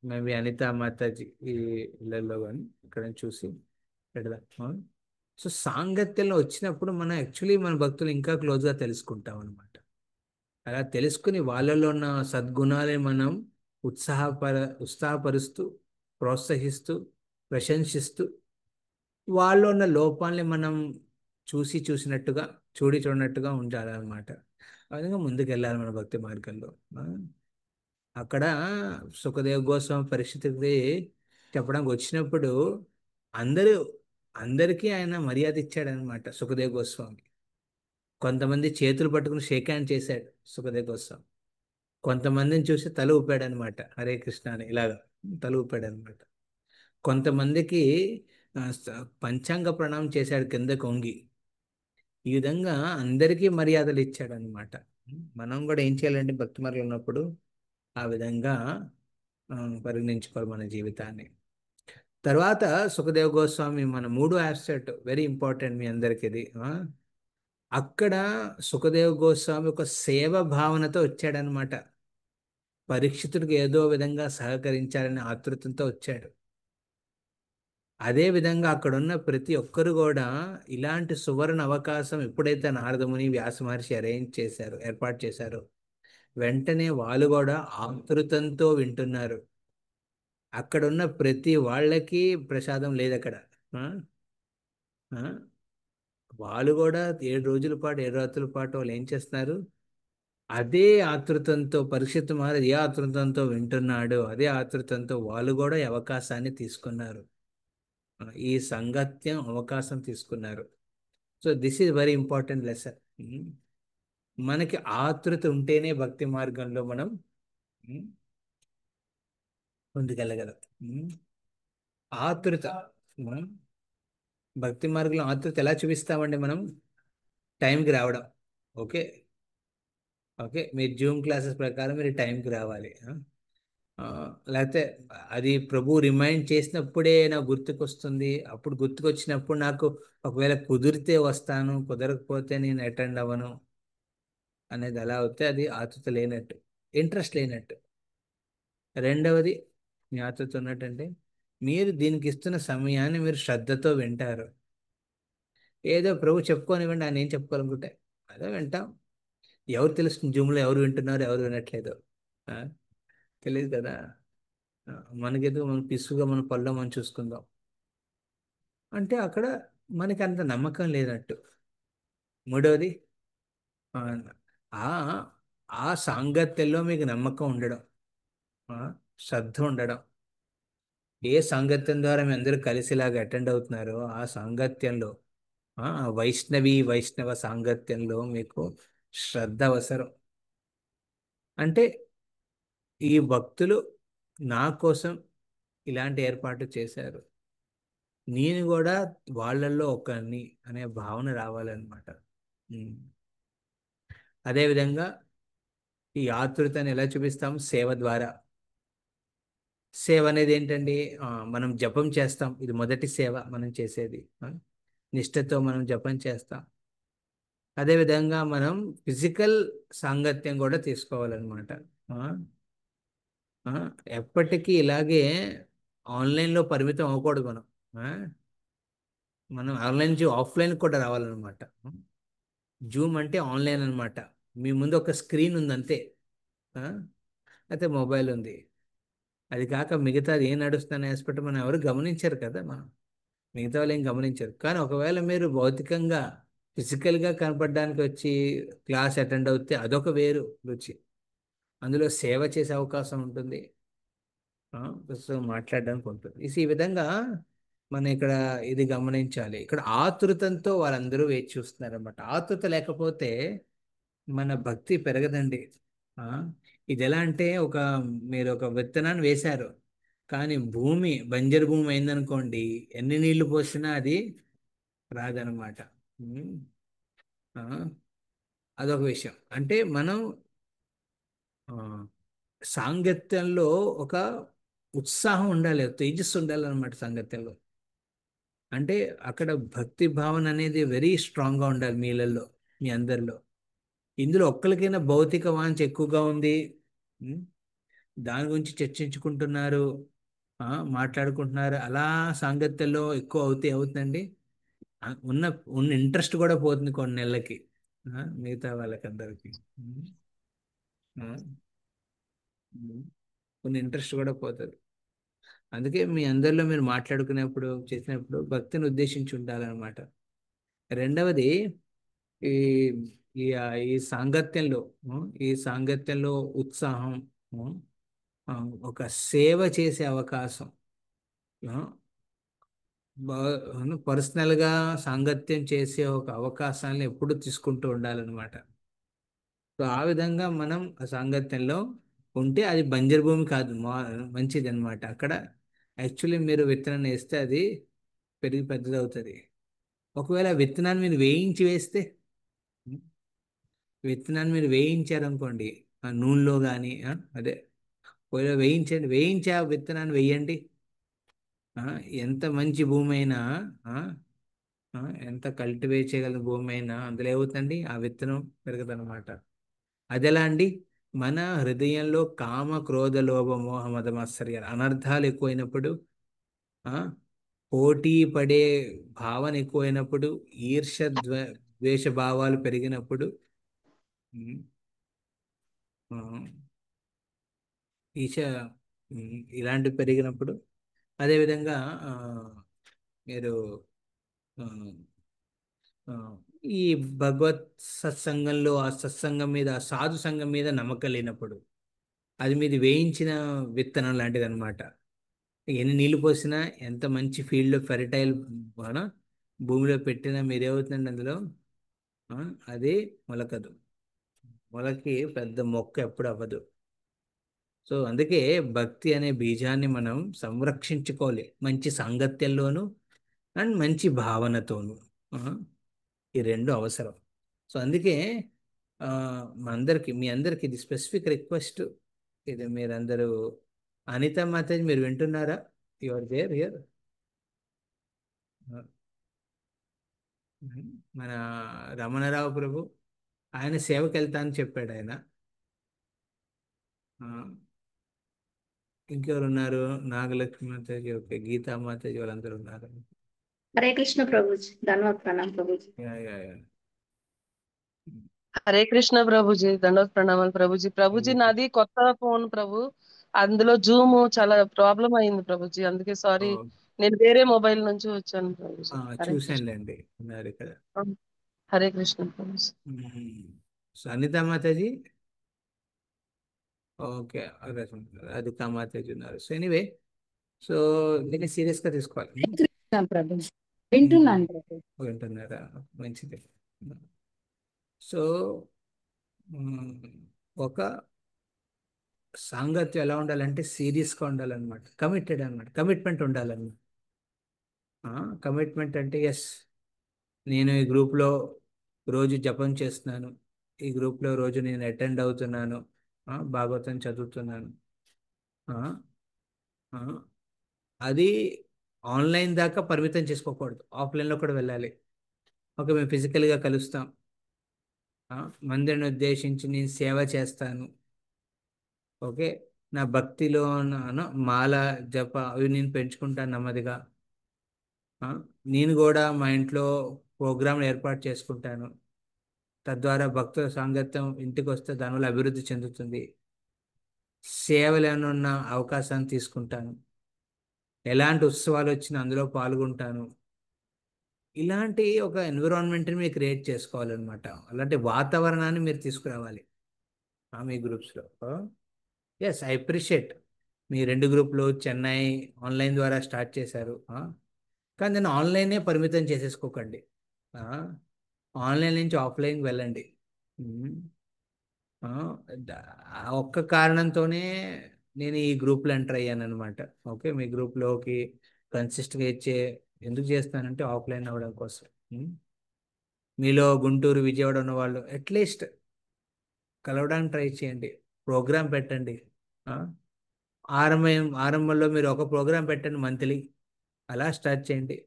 మేబీ అనిత మాతాజీ ఈ ఇళ్ళల్లో కానీ ఇక్కడ చూసి పెడదాం. సో సాంగత్యంలో వచ్చినప్పుడు మనం యాక్చువల్లీ మన భక్తులు ఇంకా క్లోజ్గా తెలుసుకుంటాం అనమాట. అలా తెలుసుకుని వాళ్ళలో ఉన్న సద్గుణాలని మనం ఉత్సాహపర ఉత్సాహపరుస్తూ, ప్రోత్సహిస్తూ, ప్రశంసిస్తూ, వాళ్ళలో ఉన్న లోపాలని మనం చూసినట్టుగా, చూడనట్టుగా ఉండాలన్నమాట. ఆ విధంగా ముందుకు వెళ్ళాలి మన భక్తి మార్గంలో. ఆ, అక్కడ సుఖదేవ్ గోస్వామి పరిస్థితికి చెప్పడానికి వచ్చినప్పుడు అందరూ అందరికీ ఆయన మర్యాద ఇచ్చాడనమాట సుఖదేవ్ గోస్వామి. కొంతమంది చేతులు పట్టుకుని షేక్ హ్యాండ్ చేశాడు సుఖదేవ్ గోస్వామి. కొంతమందిని చూసి తల ఊపాడు అనమాట, హరే కృష్ణ అని ఇలాగా తల ఊపాడు అనమాట. కొంతమందికి పంచాంగ ప్రణామం చేశాడు కింద కొంగి. ఈ విధంగా అందరికీ మర్యాదలు ఇచ్చాడు అనమాట. మనం కూడా ఏం చేయాలంటే భక్తి మార్గంలో ఉన్నప్పుడు ఆ విధంగా ఆ, పరిగణించుకోవాలి మన జీవితాన్ని. తర్వాత సుఖదేవ్ గోస్వామి మన మూడో ఆస్పెక్ట్ వెరీ ఇంపార్టెంట్ మీ అందరికి ఇది. అక్కడ సుఖదేవ్ గోస్వామి ఒక సేవ భావనతో వచ్చాడనమాట. పరీక్షితుడికి ఏదో విధంగా సహకరించాలని ఆతృతంతో వచ్చాడు. అదే విధంగా అక్కడున్న ప్రతి ఒక్కరు కూడా ఇలాంటి సువర్ణ అవకాశం ఎప్పుడైతే నారదముని వ్యాస మహర్షి ఏర్పాటు చేశారో వెంటనే వాళ్ళు కూడా ఆతృతంతో వింటున్నారు. అక్కడున్న ప్రతి వాళ్ళకి ప్రసాదం లేదు అక్కడ. ఆ? ఆ? వాళ్ళు కూడా 7 రోజుల పాటు 7 రాత్రుల పాటు వాళ్ళు ఏం చేస్తున్నారు? అదే ఆతృతంతో పరీక్షిత్ మహారాజ్ ఏ ఆతృతంతో వింటున్నాడు, అదే ఆతృతంతో వాళ్ళు కూడా ఈ అవకాశాన్ని తీసుకున్నారు. ఈ సంగత్యం అవకాశం తీసుకున్నారు. So this is very important lesson. మనకి ఆతృత ఉంటేనే భక్తి మార్గంలో మనం ఉమ్, ముందుకెళ్ళగలం. ఆతృత. భక్తి మార్గంలో ఆతృత ఎలా చూపిస్తామండి మనం? టైంకి రావడం. ఓకే. ఓకే, మీరు జూమ్ క్లాసెస్ ప్రకారం మీరు టైంకి రావాలి. ఆ, లేకపోతే అది ప్రభు రిమైండ్ చేసినప్పుడే నాకు గుర్తుకొస్తుంది. అప్పుడు గుర్తుకొచ్చినప్పుడు నాకు ఒకవేళ కుదిరితే వస్తాను, కుదరకపోతే నేను అటెండ్ అవ్వను అనేది ఎలా అవుతే అది ఆతృత లేనట్టు, ఇంట్రెస్ట్ లేనట్టు. రెండవది, మీ ఆతృత ఉన్నట్టంటే మీరు దీనికి ఇస్తున్న సమయాన్ని మీరు శ్రద్ధతో వింటారు. ఏదో ప్రభు చెప్పుకోనివ్వండి, ఆయన ఏం చెప్పుకోవాలనుకుంటే అదే వింటాం. ఎవరు తెలుస్తుంది జూమ్లో ఎవరు వింటున్నారు ఎవరు వినట్లేదు? ఆ, తెలియదు కదా. ఆ, మనకెందుకు, మన పిసుగా మన పనిలో మనం చూసుకుందాం అంటే అక్కడ మనకి అంత నమ్మకం లేనట్టు. మూడవది, ఆ ఆ ఆ సాంగత్యంలో మీకు నమ్మకం ఉండడం, ఆ, శ్రద్ధ ఉండడం. ఏ సాంగత్యం ద్వారా మీ అందరూ కలిసిలాగా అటెండ్ అవుతున్నారో ఆ సాంగత్యంలో, వైష్ణవ సాంగత్యంలో మీకు శ్రద్ధ అవసరం. అంటే ఈ భక్తులు నా కోసం ఇలాంటి ఏర్పాటు చేశారు, నేను కూడా వాళ్ళల్లో ఒకరిని అనే భావన రావాలన్నమాట. ఉమ్. అదేవిధంగా ఈ ఆతృతని ఎలా చూపిస్తాం? సేవ ద్వారా. సేవ అనేది ఏంటండి? మనం జపం చేస్తాం, ఇది మొదటి సేవ మనం చేసేది. నిష్ఠతో మనం జపం చేస్తాం. అదేవిధంగా మనం ఫిజికల్ సాంగత్యం కూడా తీసుకోవాలన్నమాట. ఆ, ఆ, ఎప్పటికీ ఇలాగే ఆన్లైన్లో పరిమితం అవ్వకూడదు మనం. ఆ, మనం ఆన్లైన్ నుంచి ఆఫ్లైన్ కూడా రావాలన్నమాట. జూమ్ అంటే ఆన్లైన్ అన్నమాట. మీ ముందు ఒక స్క్రీన్ ఉంది అంతే. ఆ, అయితే మొబైల్ ఉంది. అది కాక మిగతాది ఏం నడుస్తుందని హాస్పిటల్ మనం ఎవరు గమనించారు కదా. మనం మిగతా వాళ్ళు ఏం గమనించరు. కానీ ఒకవేళ మీరు భౌతికంగా ఫిజికల్గా కనపడడానికి వచ్చి క్లాస్ అటెండ్ అవుతే అదొక వేరు రుచి. అందులో సేవ చేసే అవకాశం ఉంటుంది. ప్రస్తుతం మాట్లాడడానికి ఉంటుంది. ఈ విధంగా మనం ఇక్కడ ఇది గమనించాలి. ఇక్కడ ఆతృతంతో వాళ్ళందరూ వేచి చూస్తున్నారు అనమాట. ఆతృత లేకపోతే మన భక్తి పెరగదండి. ఆ, ఇది ఎలా అంటే మీరు ఒక విత్తనాన్ని వేశారు, కానీ భూమి బంజరు భూమి అయిందనుకోండి, ఎన్ని నీళ్లు పోసినా అది రాదనమాట. ఉమ్, ఆ, అదొక విషయం. అంటే మనం ఆ, సాంగత్యంలో ఒక ఉత్సాహం ఉండాలి, తేజస్సు ఉండాలి అనమాట సాంగత్యంలో. అంటే అక్కడ భక్తి భావన అనేది వెరీ స్ట్రాంగ్గా ఉండాలి మీలలో, మీ అందరిలో. ఇందులో ఒక్కరికైనా భౌతిక వాంఛ ఎక్కువగా ఉంది, ఉమ్, దాని గురించి చర్చించుకుంటున్నారు, ఆ, మాట్లాడుకుంటున్నారు, అలా సాంగత్యంలో ఎక్కువ అవుతే అవుతుందండి. ఉన్న ఉన్న ఇంట్రెస్ట్ కూడా పోతుంది కొన్ని నెలలకి. మిగతా వాళ్ళకందరికి. ఉమ్, ఆ, ఉమ్, కొన్ని ఇంట్రెస్ట్ కూడా పోతుంది. అందుకే మీ అందరిలో మీరు మాట్లాడుకునేప్పుడు చేసినప్పుడు భక్తిని ఉద్దేశించి ఉండాలన్నమాట. రెండవది, ఈ ఈ సాంగత్యంలో, ఈ సాంగత్యంలో ఉత్సాహం, ఉ, ఆ, ఒక సేవ చేసే అవకాశం, పర్సనల్గా సాంగత్యం చేసే ఒక అవకాశాన్ని ఎప్పుడు తీసుకుంటూ ఉండాలన్నమాట. సో ఆ విధంగా మనం ఆ సాంగత్యంలో ఉంటే అది బంజరు భూమి కాదు, మంచిది అనమాట. అక్కడ యాక్చువల్లీ మీరు విత్తనాన్ని వేస్తే అది పెరిగి పెద్దదవుతుంది. ఒకవేళ విత్తనాన్ని మీరు వేయించి వేస్తే, విత్తనాన్ని మీరు వేయించారనుకోండి, ఆ నూనెలో కానీ, అదే ఒకవేళ వేయించండి, వేయించి ఆ విత్తనాన్ని వేయండి. ఆ, ఎంత మంచి భూమి అయినా, ఆ, ఆ, ఎంత కల్టివేట్ చేయగల భూమి అయినా అందులో ఏమవుతుందండి, ఆ విత్తనం పెరగదన్నమాట. అది ఎలా అండి? మన హృదయంలో కామ క్రోధ లోభ మోహ మద మాత్సర్యాలు అనర్థాలు ఎక్కువైనప్పుడు, ఆ, పోటీ పడే భావన ఎక్కువైనప్పుడు, ఈర్ష్య ద్వేష భావాలు పెరిగినప్పుడు, ఉమ్, ఆ, ఈశ ఇలాంటివి పెరిగినప్పుడు, అదేవిధంగా ఆ, మీరు ఆ, ఆ, ఈ భగవత్ సత్సంగంలో ఆ సత్సంగం మీద, ఆ సాధు సంఘం మీద నమ్మకం లేనప్పుడు, అది మీది వేయించిన విత్తనం లాంటిది అనమాట. ఎన్ని నీళ్లు పోసినా, ఎంత మంచి ఫీల్డ్లో ఫెర్టైల్ భూమిలో పెట్టినా మీరేమవుతుందండి అందులో, ఆ, అది మొలకదు. మొలకి పెద్ద మొక్క ఎప్పుడు అవ్వదు. సో అందుకే భక్తి అనే బీజాన్ని మనం సంరక్షించుకోవాలి మంచి సాంగత్యంలోను, అండ్ మంచి భావనతోను. ఆ, ఈ రెండు అవసరం. సో అందుకే ఆ, మీ అందరికి ఇది స్పెసిఫిక్ రిక్వెస్ట్. ఇది మీరందరూ, అనిత మాతాజీ మీరు వింటున్నారా? Your there here. మన రమణరావు ప్రభు, ఆయన సేవకి వెళ్తా అని చెప్పాడు ఆయన. ఆ, ఇంకెవరు ఉన్నారు? నాగలక్ష్మి మాతాజీ, ఓకే, గీతా మాతాజీ, వాళ్ళందరూ ఉన్నారు. हरे कृष्ण प्रभु जी, धन्यवाद प्रणाम Prabhu ji. Yeah, yeah, yeah. Hare Krishna Prabhuji, దండోత్ ప్రణామాలు ప్రభుజీ. ప్రభుజీ నాది కొత్త ఫోన్ ప్రభు, అందులో జూమ్ చాలా ప్రాబ్లం అయింది ప్రభుజీ, అందుకే ఓ, సారీ. నేను వేరే మొబైల్ నుంచి వచ్చాను ప్రభుజీ. హరే కృష్ణ. చూశానులేండి, ఉన్నారు ఇక్కడ. హరే కృష్ణ ప్రభుజీ. సో అనితా మాతాజీ, ఓకే, రాధికా మాతాజీ ఉన్నారు. సో ఎనీవే, సో దీన్ని సీరియస్గా తీసుకోవాలి. వింటున్నాను ప్రభు, వింటున్నాను ప్రభు. వింటున్నారా? మంచిది. సో ఒక సాంగత్యం ఎలా ఉండాలంటే సీరియస్గా ఉండాలన్నమాట, కమిటెడ్ అన్నమాట, కమిట్మెంట్ ఉండాలన్నమాట. కమిట్మెంట్ అంటే ఎస్, నేను ఈ గ్రూప్లో రోజు జపం చేస్తున్నాను, ఈ గ్రూప్లో రోజు నేను అటెండ్ అవుతున్నాను, భాగవతం చదువుతున్నాను. ఆ, ఆ, అది ఆన్లైన్ దాకా పరిమితం చేసుకోకూడదు, ఆఫ్లైన్లో కూడా వెళ్ళాలి. ఓకే, మేము ఫిజికల్గా కలుస్తాం, మందిని ఉద్దేశించి నేను సేవ చేస్తాను. ఓకే, నా భక్తిలో మాల జప అవి నేను పెంచుకుంటాను నెమ్మదిగా. ఆ, నేను కూడా మా ఇంట్లో ప్రోగ్రాంలు ఏర్పాటు చేసుకుంటాను, తద్వారా భక్తుల సాంగత్యం ఇంటికి వస్తే దానివల్ల అభివృద్ధి చెందుతుంది. సేవలు ఏమైనా ఉన్న అవకాశాన్ని తీసుకుంటాను, ఎలాంటి ఉత్సవాలు వచ్చినా అందులో పాల్గొంటాను. ఇలాంటి ఒక ఎన్విరాన్మెంట్ని మీరు క్రియేట్ చేసుకోవాలన్నమాట. అలాంటి వాతావరణాన్ని మీరు తీసుకురావాలి మీ గ్రూప్స్లో. Yes, I appreciate. మీ రెండు గ్రూపులు చెన్నై ఆన్లైన్ ద్వారా స్టార్ట్ చేశారు. కానీ నేను ఆన్లైనే పరిమితం చేసేసుకోకండి. ఆన్లైన్ నుంచి ఆఫ్లైన్కి వెళ్ళండి. ఉమ్, ఆ, ఆ ఒక్క కారణంతోనే నేను ఈ గ్రూప్లో ఎంటర్ అయ్యాను అనమాట. ఓకే, మీ గ్రూప్లోకి కన్సిస్ట్గా ఎందుకు చేస్తానంటే ఆఫ్లైన్ అవ్వడం కోసం. మీలో గుంటూరు విజయవాడ ఉన్న వాళ్ళు అట్లీస్ట్ కలవడానికి ట్రై చేయండి, ప్రోగ్రాం పెట్టండి. ఆ, ఆరంభంలో మీరు ఒక ప్రోగ్రాం పెట్టండి మంత్లీ, అలా స్టార్ట్ చేయండి.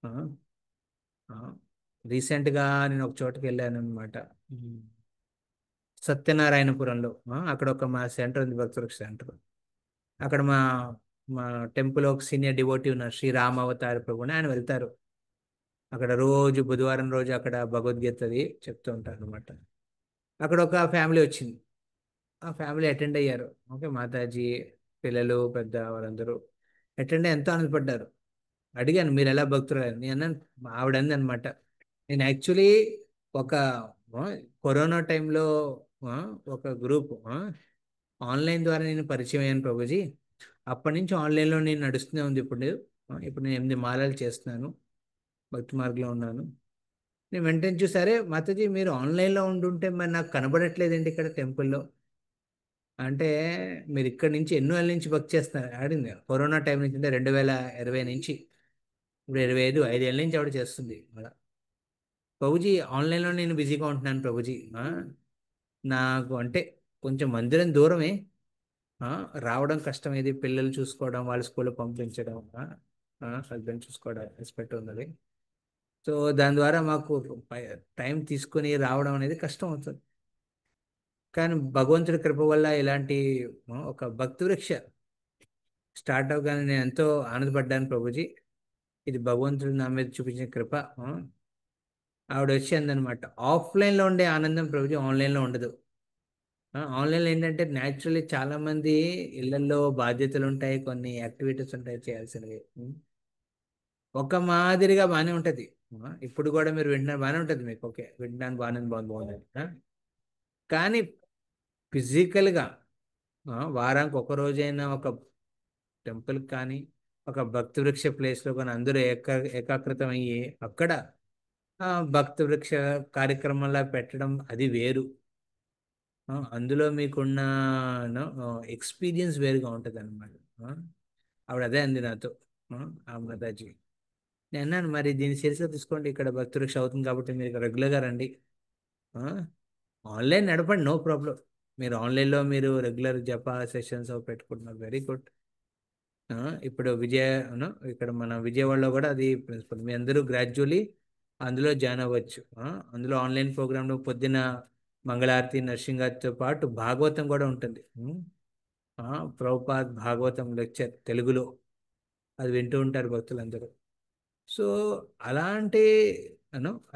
ఆ, ఆ. రీసెంట్గా నేను ఒక చోటుకి వెళ్ళాను అనమాట, సత్యనారాయణపురంలో. అక్కడ ఒక మా సెంటర్ ఉంది, భక్తులకు సెంటర్. అక్కడ మా మా టెంపుల్ ఒక సీనియర్ డివోటీ ఉన్నారు, శ్రీ రామావతార ప్రభు అని, ఆయన వెళ్తారు. అక్కడ రోజు బుధవారం రోజు అక్కడ భగవద్గీతది చెప్తూ ఉంటారు అనమాట. అక్కడ ఒక ఫ్యామిలీ వచ్చింది, ఆ ఫ్యామిలీ అటెండ్ అయ్యారు. ఓకే, మాతాజీ పిల్లలు పెద్ద వాళ్ళందరూ అటెండ్ అయ్యి ఎంతో ఆనందపడ్డారు. అడిగాను, మీరు ఎలా భక్తులు నేను అన్నాను. ఆవిడ అంది అనమాట, నేను యాక్చువల్లీ ఒక ఆ, కరోనా టైంలో ఒక గ్రూప్ ఆన్లైన్ ద్వారా నేను పరిచయం అయ్యాను ప్రభుజీ. అప్పటి నుంచి ఆన్లైన్లో నేను నడుస్తూనే ఉంది. ఇప్పుడు నేను 8 మాలలు చేస్తున్నాను, భక్తి మార్గంలో ఉన్నాను. నేను వెంటనే చూసారే మాతాజీ, మీరు ఆన్లైన్లో ఉండుంటే మరి నాకు కనబడట్లేదండి ఇక్కడ టెంపుల్లో అంటే. మీరు ఇక్కడ నుంచి ఎన్నో ఏళ్ళ నుంచి భక్తి చేస్తున్నారు ఆడింది, కరోనా టైం నుంచి అంటే 2020 నుంచి ఇప్పుడు 5 ఏళ్ళ నుంచి ఆవిడ చేస్తుంది అలా. ప్రభుజీ ఆన్లైన్లో నేను బిజీగా ఉంటున్నాను ప్రభుజీ. నాకు అంటే కొంచెం మందిరం దూరమే, ఆ, రావడం కష్టమేది, పిల్లలు చూసుకోవడం, వాళ్ళ స్కూల్లో పంపించడం, హస్బెండ్ చూసుకోవడం, రెస్పెక్ట్ ఉన్నది. సో దాని ద్వారా మాకు టైం తీసుకొని రావడం అనేది కష్టం అవుతుంది. కానీ భగవంతుడి కృప వల్ల ఇలాంటి ఒక భక్తి వృక్ష స్టార్ట్ అవగానే నేను ఎంతో ఆనందపడ్డాను ప్రభుజీ. ఇది భగవంతుడు నా మీద చూపించిన కృప. ఆవిడ వచ్చి అందనమాట, ఆఫ్లైన్లో ఉండే ఆనందం ప్రభుజీ ఆన్లైన్లో ఉండదు. ఆన్లైన్లో ఏంటంటే న్యాచురల్లీ చాలామంది ఇళ్లలో బాధ్యతలు ఉంటాయి, కొన్ని యాక్టివిటీస్ ఉంటాయి చేయాల్సినవి. ఒక మాదిరిగా బాగానే ఉంటుంది. ఇప్పుడు కూడా మీరు వింటున్నారు బాగానే ఉంటుంది మీకు, ఓకే, వినడానికి బాగుంది. కానీ ఫిజికల్గా వారానికి ఒక రోజైనా ఒక టెంపుల్కి కానీ ఒక భక్తి వృక్ష ప్లేస్లో కానీ అందరూ ఏకాగ్రతం అయ్యి అక్కడ భక్తి వృక్ష కార్యక్రమంలా పెట్టడం అది వేరు. అందులో మీకున్న ఎక్స్పీరియన్స్ వేరుగా ఉంటుంది అనమాట. ఆవిడ అదే అంది నాతో, ఆ మాతాజీ. నేను అన్నాను మరి దీన్ని సీరియస్గా తీసుకోండి, ఇక్కడ భక్తి పరీక్ష అవుతుంది కాబట్టి మీరు ఇక్కడ రెగ్యులర్గా రండి. ఆన్లైన్ నడపండి, నో ప్రాబ్లం. మీరు ఆన్లైన్లో మీరు రెగ్యులర్ జపా సెషన్స్ అవి పెట్టుకుంటున్నారు, వెరీ గుడ్. ఇప్పుడు ఇక్కడ మన విజయవాడలో కూడా అది ప్రిన్సిపల్, మీ అందరూ గ్రాడ్యువల్లీ అందులో జాయిన్ అవ్వచ్చు. అందులో ఆన్లైన్ ప్రోగ్రాంలో పొద్దున మంగళారతి నరసింగారితో పాటు భాగవతం కూడా ఉంటుంది. ప్రభుపాద్ భాగవతం లెక్చర్ తెలుగులో అది వింటూ ఉంటారు భక్తులందరూ. సో అలాంటి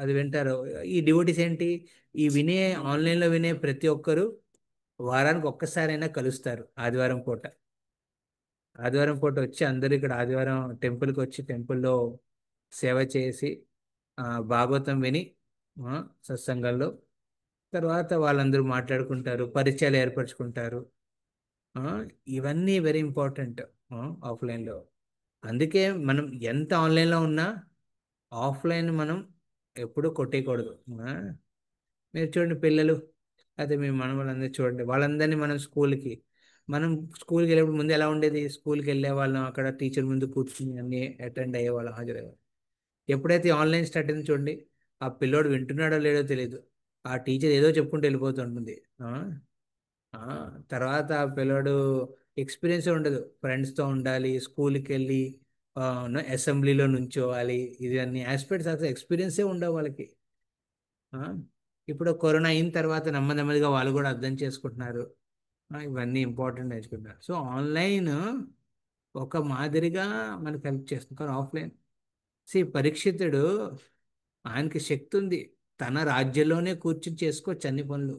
అది వింటారు. ఈ డివోటీస్ ఏంటి, ఈ ఆన్లైన్లో వినే ప్రతి ఒక్కరు వారానికి ఒక్కసారైనా కలుస్తారు. ఆదివారం పూట వచ్చి అందరూ ఇక్కడ ఆదివారం టెంపుల్కి వచ్చి టెంపుల్లో సేవ చేసి భాగవతం విని సత్సంగంలో తర్వాత వాళ్ళందరూ మాట్లాడుకుంటారు, పరిచయాలు ఏర్పరచుకుంటారు. ఇవన్నీ వెరీ ఇంపార్టెంట్ ఆఫ్లైన్లో. అందుకే మనం ఎంత ఆన్లైన్లో ఉన్నా ఆఫ్లైన్ మనం ఎప్పుడూ కొట్టేయకూడదు. మీరు చూడండి పిల్లలు, అదే మీ మనవాళ్ళందరూ చూడండి, వాళ్ళందరినీ మనం స్కూల్కి వెళ్ళేప్పుడు ముందు ఎలా ఉండేది, స్కూల్కి వెళ్ళే వాళ్ళం, అక్కడ టీచర్ ముందు కూర్చుని అన్నీ అటెండ్ అయ్యేవాళ్ళం, హాజరయ్యేవాళ్ళం. ఎప్పుడైతే ఆన్లైన్ స్టార్ట్ అయింది చూడండి, ఆ పిల్లోడు వింటున్నాడో లేదో తెలియదు, ఆ టీచర్ ఏదో చెప్పుకుంటూ వెళ్ళిపోతుంటుంది. ఆ, తర్వాత ఆ పిల్లోడు ఎక్స్పీరియన్స్ ఉండదు, ఫ్రెండ్స్తో ఉండాలి, స్కూల్కి వెళ్ళి అసెంబ్లీలో నుంచోవాలి, ఇది అన్ని ఆస్పెక్ట్స్ అసలు ఎక్స్పీరియన్సే ఉండవు వాళ్ళకి. ఆ, ఇప్పుడు కరోనా అయిన తర్వాత నెమ్మదిగా వాళ్ళు కూడా అర్థం చేసుకుంటున్నారు. ఇవన్నీ ఇంపార్టెంట్ నేర్చుకుంటున్నారు. సో ఆన్లైన్ ఒక మాదిరిగా మనకు హెల్ప్ చేస్తుంది, కానీ ఆఫ్లైన్ పరీక్షితుడు, ఆయనకి శక్తి ఉంది, తన రాజ్యంలోనే కూర్చుని చేసుకోవచ్చు అన్ని పనులు.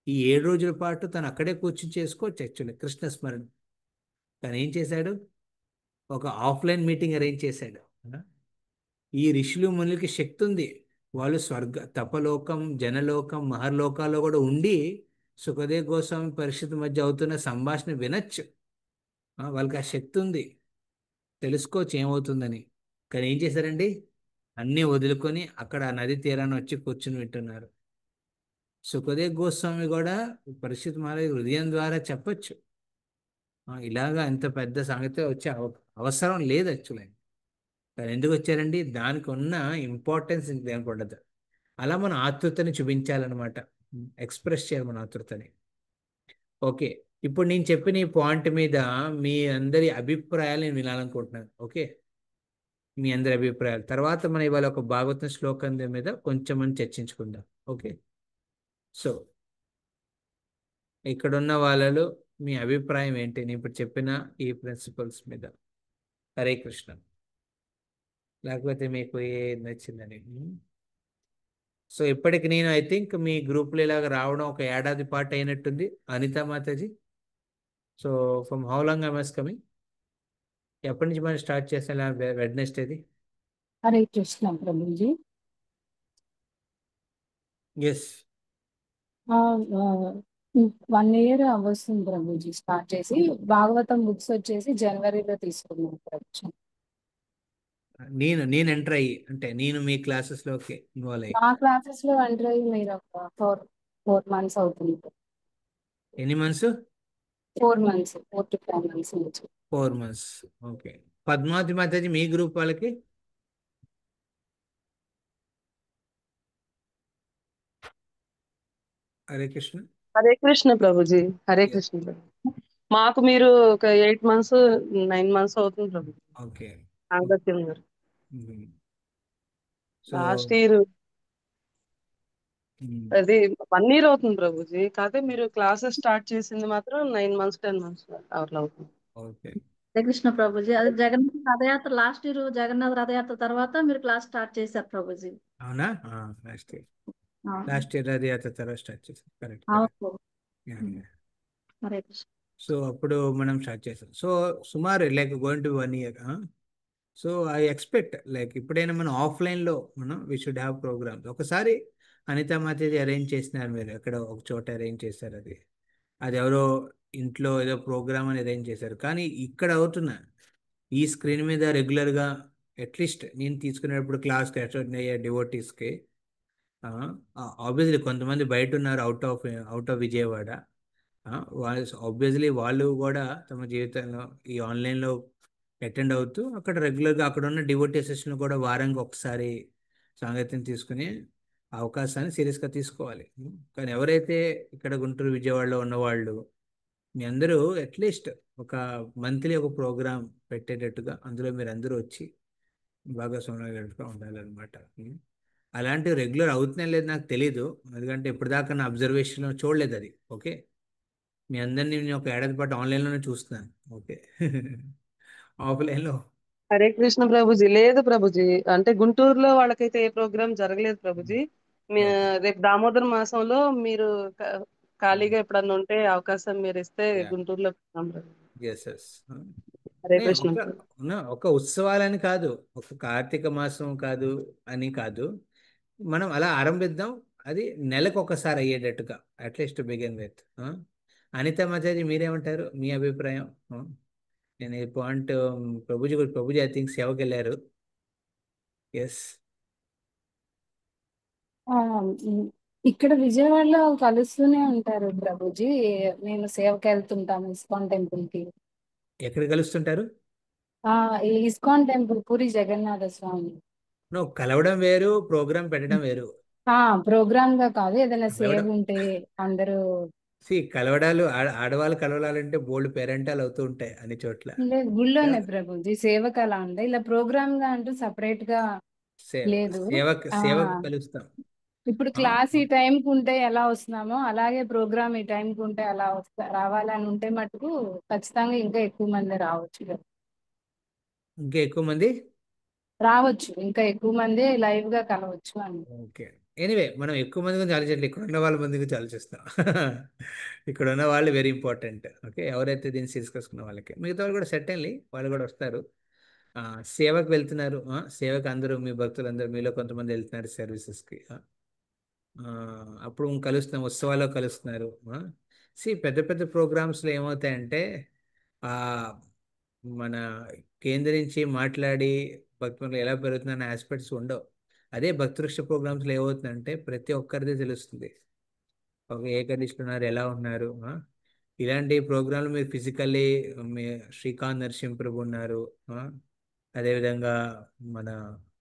ఈ 7 రోజుల పాటు తను అక్కడే కూర్చుని చేసుకోవచ్చు యాక్చువల్లీ కృష్ణ స్మరణ. తను ఏం చేశాడు, ఒక ఆఫ్లైన్ మీటింగ్ అరేంజ్ చేశాడు. ఈ ఋషులు మునులకి శక్తి ఉంది, వాళ్ళు తపలోకం, జనలోకం, మహర్లోకాల్లో కూడా ఉండి సుఖదేవ్ గోస్వామి పరిషత్ మధ్య అవుతున్న సంభాషణ వినొచ్చు. వాళ్ళకి ఆ శక్తి ఉంది, తెలుసుకోవచ్చు ఏమవుతుందని. కానీ ఏం చేశారండి, అన్నీ వదులుకొని అక్కడ నది తీరాన్ని వచ్చి కూర్చుని వింటున్నారు. సుఖదేవ్ గోస్వామి కూడా పరిషత్ మహారాజ్ హృదయం ద్వారా చెప్పచ్చు. ఇలాగా ఎంత పెద్ద సంగతి వచ్చే అవసరం లేదు యాక్చువల్లీ. కానీ ఎందుకు వచ్చారండి, దానికి ఉన్న ఇంపార్టెన్స్ ఇంకేం ఉండదు. అలా మన ఆతృతని చూపించాలన్నమాట, ఎక్స్ప్రెస్ చేయాలి మన ఆతృతని. ఓకే, ఇప్పుడు నేను చెప్పిన ఈ పాయింట్ మీద మీ అందరి అభిప్రాయాలు నేను వినాలనుకుంటున్నాను. ఓకే, మీ అందరి అభిప్రాయాలు తర్వాత మనం ఇవాళ ఒక భాగవతం శ్లోకం మీద కొంచెం మనం చర్చించుకుందాం. ఓకే, సో ఇక్కడున్న వాళ్ళలో మీ అభిప్రాయం ఏంటి నేను ఇప్పుడు చెప్పిన ఈ ప్రిన్సిపల్స్ మీద? హరే కృష్ణ. లేకపోతే మీకు ఏ నచ్చిందని. సో ఇప్పటికి నేను ఐ థింక్ మీ గ్రూప్లో ఇలాగ రావడం ఒక ఏడాది పాటు అయినట్టుంది. Anita Mataji, so from how long I must coming? ఎప్పటి నుంచి మనం స్టార్ట్ చేస్తాం వెడ్నెస్డేది? Hare Krishna Prabhuji. Yes, 1 year అవ్వస్తుంది Prabhuji start చేసి. భాగవతం బుక్స్ వచ్చేసి జనవరిలో తీసుకున్నాను ప్రభుజీ. నేను ఎంటర్ అయ్యి అంటే నేను మీ క్లాసెస్లోకి ఇన్వాల్వ్ అయ్యి మా క్లాసెస్ లో ఎంటర్ అయ్యి మీరు ఒక 4 months అవుతుంది. ఎన్ని మంత్స్? 4 months, 4 to 5 months నుంచి. 4 months. ఓకే, పద్మావతి మాతాజీ మీ గ్రూప్ వాళ్ళకి? హరే కృష్ణ. హరే కృష్ణ ప్రభుజీ. హరే Yeah. కృష్ణ ప్రభు. మాకు మీరు ఒక 8 months 9 months అవుతుంది ప్రభు. ఓకే, సాంగత్యం గారు సో లాస్ట్ ఇయర్ అది 1 year అవుతుంది ప్రభుజీ. కాకపోతే మీరు క్లాసెస్ స్టార్ట్ చేసింది మాత్రం 9 months 10 months అట్లా అవుతుంది. ఓకే, హరే కృష్ణ ప్రభుజీ. అది జగన్నాథ్ రథయాత్ర లాస్ట్ ఇయర్, జగన్నాథ్ రథయాత్ర తర్వాత మీరు క్లాస్ స్టార్ట్ చేశారు ప్రభుజీ. అవునా? లాస్ట్ ఇయర్ అది తర్వాత స్టార్ట్ చేసాం. కరెక్ట్. అవును. హరే కృష్ణ. సో అప్పుడు మనం స్టార్ట్ చేసాం. సో సుమారు like going to 1 year. So I expect like ఇప్పుడైనా మనం ఆఫ్లైన్లో వీ షుడ్ హ్యావ్ ప్రోగ్రామ్స్. ఒకసారి అనితా మాతాజీ అరేంజ్ చేసినారు, మీరు ఎక్కడ ఒక చోట అరేంజ్ చేశారు, అది ఎవరో ఇంట్లో ఏదో ప్రోగ్రామ్ అని అరేంజ్ చేశారు. కానీ ఇక్కడ అవుతున్నా ఈ స్క్రీన్ మీద రెగ్యులర్గా అట్లీస్ట్ నేను తీసుకునేటప్పుడు క్లాస్కి అటెండ్ అయ్యే డివోటీస్కి ఆబ్వియస్లీ కొంతమంది బయట ఉన్నారు, అవుట్ ఆఫ్ విజయవాడ. వాళ్ళు ఆబ్వియస్లీ వాళ్ళు కూడా తమ జీవితంలో ఈ ఆన్లైన్లో అటెండ్ అవుతూ అక్కడ రెగ్యులర్గా అక్కడ ఉన్న డివోటీ సెషన్ కూడా వారానికి ఒకసారి సాంగత్యం తీసుకునే అవకాశాన్ని సీరియస్గా తీసుకోవాలి. కానీ ఎవరైతే ఇక్కడ గుంటూరు విజయవాడలో ఉన్నవాళ్ళు మీ అందరూ అట్లీస్ట్ ఒక మంత్లీ ఒక ప్రోగ్రామ్ పెట్టేటట్టుగా అందులో మీరు అందరూ వచ్చి భాగస్వామ్యంగా ఉండాలన్నమాట. అలాంటివి రెగ్యులర్ అవుతున్నాయి లేదు నాకు తెలీదు, ఎందుకంటే ఇప్పటిదాకా నా అబ్జర్వేషన్లో చూడలేదు అది. ఓకే, మీ అందరినీ నేను ఒక ఏడాది పాటు ఆన్లైన్లోనే చూస్తున్నాను. ఓకే ఆఫ్లైన్లో హరే కృష్ణ ప్రభుజీ. లేదు ప్రభుజీ, అంటే గుంటూరులో వాళ్ళకైతే ఏ ప్రోగ్రామ్ జరగలేదు ప్రభుజీ. ఓకే. రేపు దామోదర మాసంలో మీరు ఖాళీగా ఎప్పుడన్నా ఉంటే అవకాశం మీరు ఇస్తే యా, గుంటూరులో పెడతాం ప్రభుజీ. Yes yes. హరే కృష్ణ ఒక ప్రభు. ఒక ఉత్సవాలని కాదు, ఒక కార్తీక మాసం కాదు అని కాదు, మనం అలా ఆరంభిద్దాం. అది నెలకు ఒకసారి అయ్యేటట్టుగా at least begin with. Anitha Mataji మీరేమంటారు, మీ అభిప్రాయం? నేను ఈ పాయింట్ ప్రభుజీ ఐ థింక్ సేవకి వెళ్ళారు. ఎస్. ఆ, ఉమ్, ఇక్కడ విజయవాడలో కలుస్తూనే ఉంటారు ప్రభుజీ. మేము సేవకి వెళ్తుంటాము ఇస్కాన్ టెంపుల్ కి. ఎక్కడ కలుస్తుంటారు? ఆ, ఈ ఇస్కాన్ టెంపుల్ పూరి జగన్నాథ స్వామి. నువ్వు కలవడం వేరు, ప్రోగ్రామ్ పెట్టడం వేరు. ఆ, ప్రోగ్రామ్ గా కాదు, ఏదైనా సేవ కలవడం ఉంటే అందరూ. కలవడాలు ఆడవాళ్ళు కలవడాలంటే బోల్డ్ పేరెంటాలు అవుతూ ఉంటాయి అన్ని చోట్ల. లేదు, గుళ్ళోనే ప్రభుజీ సేవకు అలా ఉంది. ఇలా ప్రోగ్రామ్ గా అంటూ సపరేట్ గా సేవ లేదు. సేవకు ఆ, సేవకు కలుస్తాం. ఇప్పుడు ఆ, క్లాస్ ఈ టైంకి ఉంటే ఎలా వస్తున్నామో అలాగే ప్రోగ్రామ్ ఈ టైంకి ఉంటే అలా రావాలని ఉంటే మటుకు ఖచ్చితంగా ఇంకా ఎక్కువ మంది రావచ్చు కదా. ఇంకా ఎక్కువ మంది రావచ్చు, ఇంకా ఎక్కువ మంది లైవ్ గా కలవచ్చు అని. ఓకే. ఎనీవే మనం ఎక్కువ మంది గురించి ఆలోచించట్లేదు, ఇక్కడ ఉన్న వాళ్ళ మంది గురించి ఆలోచిస్తాం. ఇక్కడ ఉన్న వాళ్ళు వెరీ ఇంపార్టెంట్. ఓకే, ఎవరైతే దీన్ని తీసుకొచ్చుకున్న వాళ్ళకి, మిగతా వాళ్ళు కూడా సెట్ అయ్యి వాళ్ళు కూడా వస్తారు. ఆ, సేవకు వెళ్తున్నారు. సేవకు అందరూ మీ భక్తులందరూ మీలో కొంతమంది వెళ్తున్నారు సర్వీసెస్కి. అప్పుడు కలుస్తున్నాం, ఉత్సవాల్లో కలుస్తున్నారు. పెద్ద పెద్ద ప్రోగ్రామ్స్లో ఏమవుతాయంటే ఆ, మన కేంద్రించి మాట్లాడి భక్తులు ఎలా పెరుగుతుందన్న ఆస్పెక్ట్స్ ఉండవు. అదే భక్తివృక్ష ప్రోగ్రామ్స్లో ఏమవుతుందంటే ప్రతి ఒక్కరిది తెలుస్తుంది. ఒక ఏ కండిషన్ ఉన్నారు, ఎలా ఉన్నారు. ఇలాంటి ప్రోగ్రాంలు మీరు ఫిజికల్లీ మీ శ్రీకాంత్ నరసింహ ప్రభు ఉన్నారు. ఆ, అదేవిధంగా మన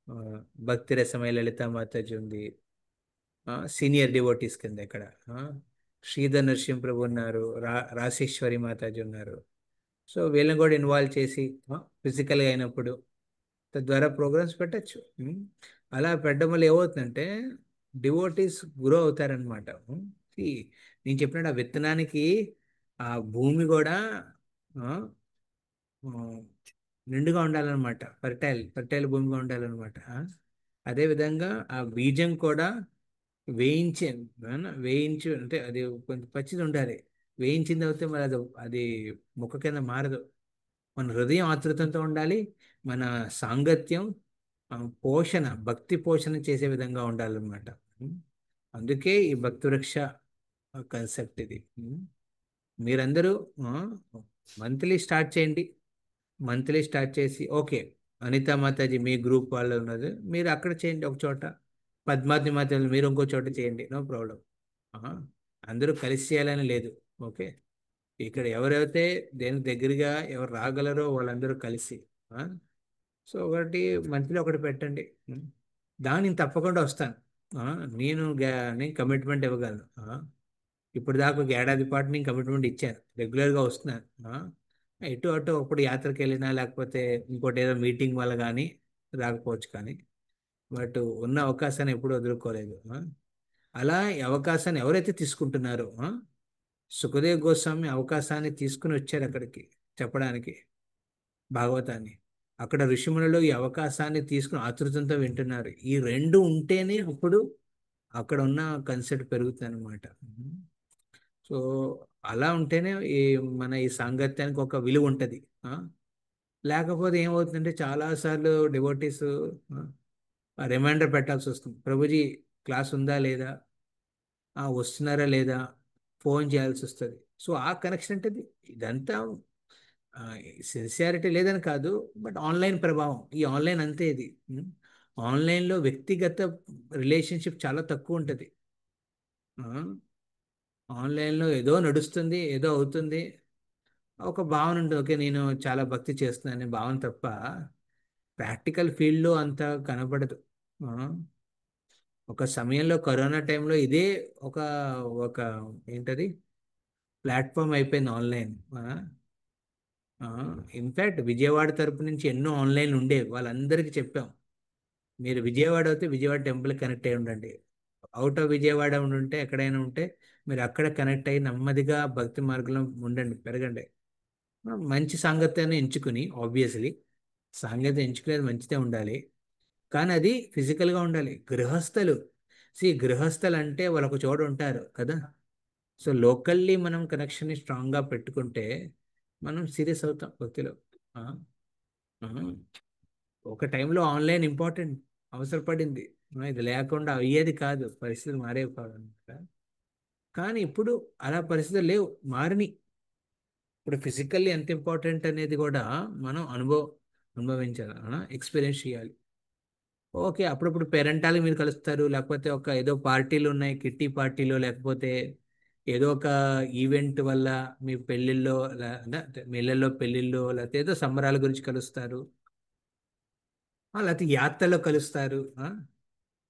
ఆ, భక్తి రసమై లలిత మాతాజీ ఉంది. సీనియర్ డివోటీస్ కింద ఇక్కడ శ్రీధర్ నరసింహ ప్రభు ఉన్నారు, రాశేశ్వరి మాతాజీ ఉన్నారు. సో వీళ్ళని కూడా ఇన్వాల్వ్ చేసి ఫిజికల్గా అయినప్పుడు తద్వారా ప్రోగ్రామ్స్ పెట్టచ్చు. అలా పెట్టడం వల్ల ఏమవుతుందంటే డివోటీస్ గ్రో అవుతారనమాట. నేను చెప్పినట్టు ఆ విత్తనానికి ఆ భూమి కూడా ఆ, ఆ, నిండుగా ఉండాలన్నమాట, ఫర్టైల్ ఫర్టైల్ భూమిగా ఉండాలన్నమాట. అదేవిధంగా ఆ బీజం కూడా వేయించే వేయించి అంటే అది కొంచెం పచ్చిది ఉండాలి. వేయించింది అవుతే మరి అది అది మొక్క కింద మారదు. మన హృదయం ఆతృతంతో ఉండాలి. మన సాంగత్యం పోషణ, భక్తి పోషణ చేసే విధంగా ఉండాలన్నమాట. అందుకే ఈ భక్తి వృక్ష కాన్సెప్ట్ ఇది. మీరందరూ మంత్లీ స్టార్ట్ చేయండి. మంత్లీ స్టార్ట్ చేసి ఓకే, అనితా మాతాజీ మీ గ్రూప్ వాళ్ళు ఉన్నది మీరు అక్కడ చేయండి ఒక చోట, పద్మావతి మాతాజీ మీరు ఇంకో చోట చేయండి, నో ప్రాబ్లం. అందరూ కలిసి చేయాలని లేదు. ఓకే, ఇక్కడ ఎవరైతే దేనికి దగ్గరగా ఎవరు రాగలరో వాళ్ళందరూ కలిసి సో ఒకటి మంత్లీ ఒకటి పెట్టండి. దాన్ని నేను తప్పకుండా వస్తాను. ఆ, నేను కమిట్మెంట్ ఇవ్వగలను. ఇప్పుడు దాకా ఒక ఏడాది పాటు నేను కమిట్మెంట్ ఇచ్చాను, రెగ్యులర్గా వస్తున్నాను. ఇటు అటు ఒకప్పుడు యాత్రకి వెళ్ళినా లేకపోతే ఇంకోటి ఏదో మీటింగ్ వల్ల కానీ రాకపోవచ్చు, కానీ బట్ ఉన్న అవకాశాన్ని ఎప్పుడూ వదులుకోలేదు. అలా ఈ అవకాశాన్ని ఎవరైతే తీసుకుంటున్నారో సుఖదేవ్ గోస్వామి అవకాశాన్ని తీసుకుని వచ్చారు అక్కడికి చెప్పడానికి భాగవతాన్ని. అక్కడ ఋషిమునులు ఈ అవకాశాన్ని తీసుకుని ఆతృతంతో వింటున్నారు. ఈ రెండు ఉంటేనే అప్పుడు అక్కడ ఉన్న కన్సెప్ట్ పెరుగుతుంది అనమాట. సో అలా ఉంటేనే ఈ సాంగత్యానికి ఒక విలువ ఉంటుంది. లేకపోతే ఏమవుతుందంటే చాలాసార్లు డివోటీస్ రిమైండర్ పెట్టాల్సి వస్తుంది, ప్రభుజీ క్లాస్ ఉందా లేదా, వస్తున్నారా లేదా, ఫోన్ చేయాల్సి వస్తుంది. సో ఆ కనెక్షన్ అంటే ఇదంతా సిన్సియారిటీ లేదని కాదు, బట్ ఆన్లైన్ ప్రభావం, ఈ ఆన్లైన్ అంతే ఇది. ఆన్లైన్లో వ్యక్తిగత రిలేషన్షిప్ చాలా తక్కువ ఉంటుంది. ఆన్లైన్లో ఏదో నడుస్తుంది, ఏదో అవుతుంది, ఒక భావన ఉంటుంది, ఓకే నేను చాలా భక్తి చేస్తున్నాను భావన తప్ప ప్రాక్టికల్ ఫీల్డ్లో అంత కనపడదు. ఆ, ఒక సమయంలో కరోనా టైంలో ఇదే ఒక ఒక ఏంటది ప్లాట్ఫామ్ అయిపోయింది ఆన్లైన్. ఇన్ఫ్యాక్ట్ విజయవాడ తరపు నుంచి ఎన్నో ఆన్లైన్ ఉండేవి, వాళ్ళందరికీ చెప్పాం మీరు విజయవాడ అయితే విజయవాడ టెంపుల్ కనెక్ట్ అయి ఉండండి. అవుట్ ఆఫ్ విజయవాడ ఉంటే ఎక్కడైనా ఉంటే మీరు అక్కడ కనెక్ట్ అయ్యి నెమ్మదిగా భక్తి మార్గంలో ఉండండి, పెరగండి. మంచి సాంగత్యాన్ని ఎంచుకుని, ఆబ్వియస్లీ సాంగత్యం ఎంచుకునేది మంచిదే ఉండాలి, కానీ అది ఫిజికల్గా ఉండాలి. గృహస్థలు, గృహస్థలు అంటే వాళ్ళు ఒక చోట ఉంటారు కదా. సో లోకల్లీ మనం కనెక్షన్ని స్ట్రాంగ్గా పెట్టుకుంటే మనం సీరియస్ అవుతాం భక్తిలో. ఆ, ఆ. ఒక టైంలో ఆన్లైన్ ఇంపార్టెంట్ అవసరపడింది, ఇది లేకుండా అయ్యేది కాదు, పరిస్థితులు మారేవి కాదు అనమాట. కానీ ఇప్పుడు అలా పరిస్థితులు లేవు, మారిని. ఇప్పుడు ఫిజికల్లీ ఎంత ఇంపార్టెంట్ అనేది కూడా మనం అనుభవించాలి, ఎక్స్పీరియన్స్ చేయాలి. ఓకే, అప్పుడప్పుడు పేరెంటాలు మీరు కలుస్తారు, లేకపోతే ఒక ఏదో పార్టీలు ఉన్నాయి, కిట్టి పార్టీలు, లేకపోతే ఏదో ఒక ఈవెంట్ వల్ల మీ పెళ్ళిళ్ళో మీ ఇళ్ళల్లో పెళ్ళిళ్ళు, లేకపోతే ఏదో సంబరాల గురించి కలుస్తారు, లేకపోతే యాత్రలో కలుస్తారు.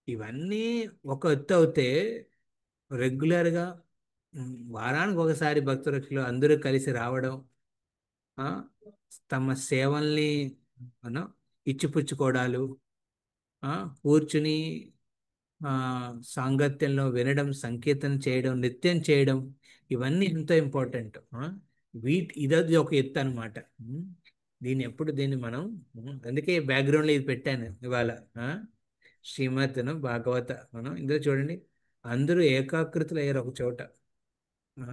ఇవన్నీ ఒక ఎత్తు అవుతే రెగ్యులర్గా వారానికి ఒకసారి భక్తులు అందరూ కలిసి రావడం, ఆ, తమ సేవల్ని మనం ఇచ్చిపుచ్చుకోవడాలు, ఆ, కూర్చుని ఆ, సాంగత్యంలో వినడం, సంకీర్తన చేయడం, నిత్యం చేయడం, ఇవన్నీ ఎంతో ఇంపార్టెంట్. ఇదది ఒక ఎత్తు అనమాట. దీన్ని మనం అందుకే బ్యాక్గ్రౌండ్లో ఇది పెట్టాను ఇవాళ. ఆ, శ్రీమద్ను భాగవత మనం ఇందులో చూడండి, అందరూ ఏకాకృతులు అయ్యారు ఒక చోట, ఆ,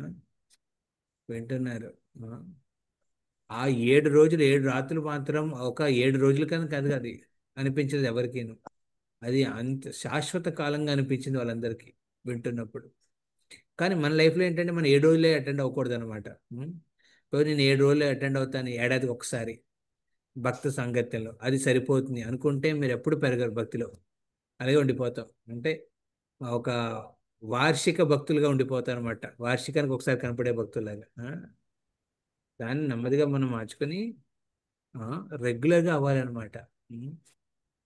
వింటున్నారు. ఆ, ఆ 7 రోజులు 7 రాత్రులు మాత్రం ఒక 7 రోజుల కన్నా కాదు అది అనిపించదు ఎవరికీను. అది అంత శాశ్వత కాలంగా అనిపించింది వాళ్ళందరికీ వింటున్నప్పుడు. కానీ మన లైఫ్లో ఏంటంటే మనం 7 రోజులే అటెండ్ అవ్వకూడదు అనమాట. ఇప్పుడు నేను 7 రోజులే అటెండ్ అవుతాను ఏడాదికి ఒకసారి భక్త సాంగత్యంలో, అది సరిపోతుంది అనుకుంటే మీరు ఎప్పుడు పెరగరు భక్తిలో, అలాగే ఉండిపోతాం. అంటే ఒక వార్షిక భక్తులుగా ఉండిపోతారు అనమాట, వార్షికానికి ఒకసారి కనపడే భక్తులాగా. దాన్ని నెమ్మదిగా మనం మార్చుకొని రెగ్యులర్గా అవ్వాలన్నమాట.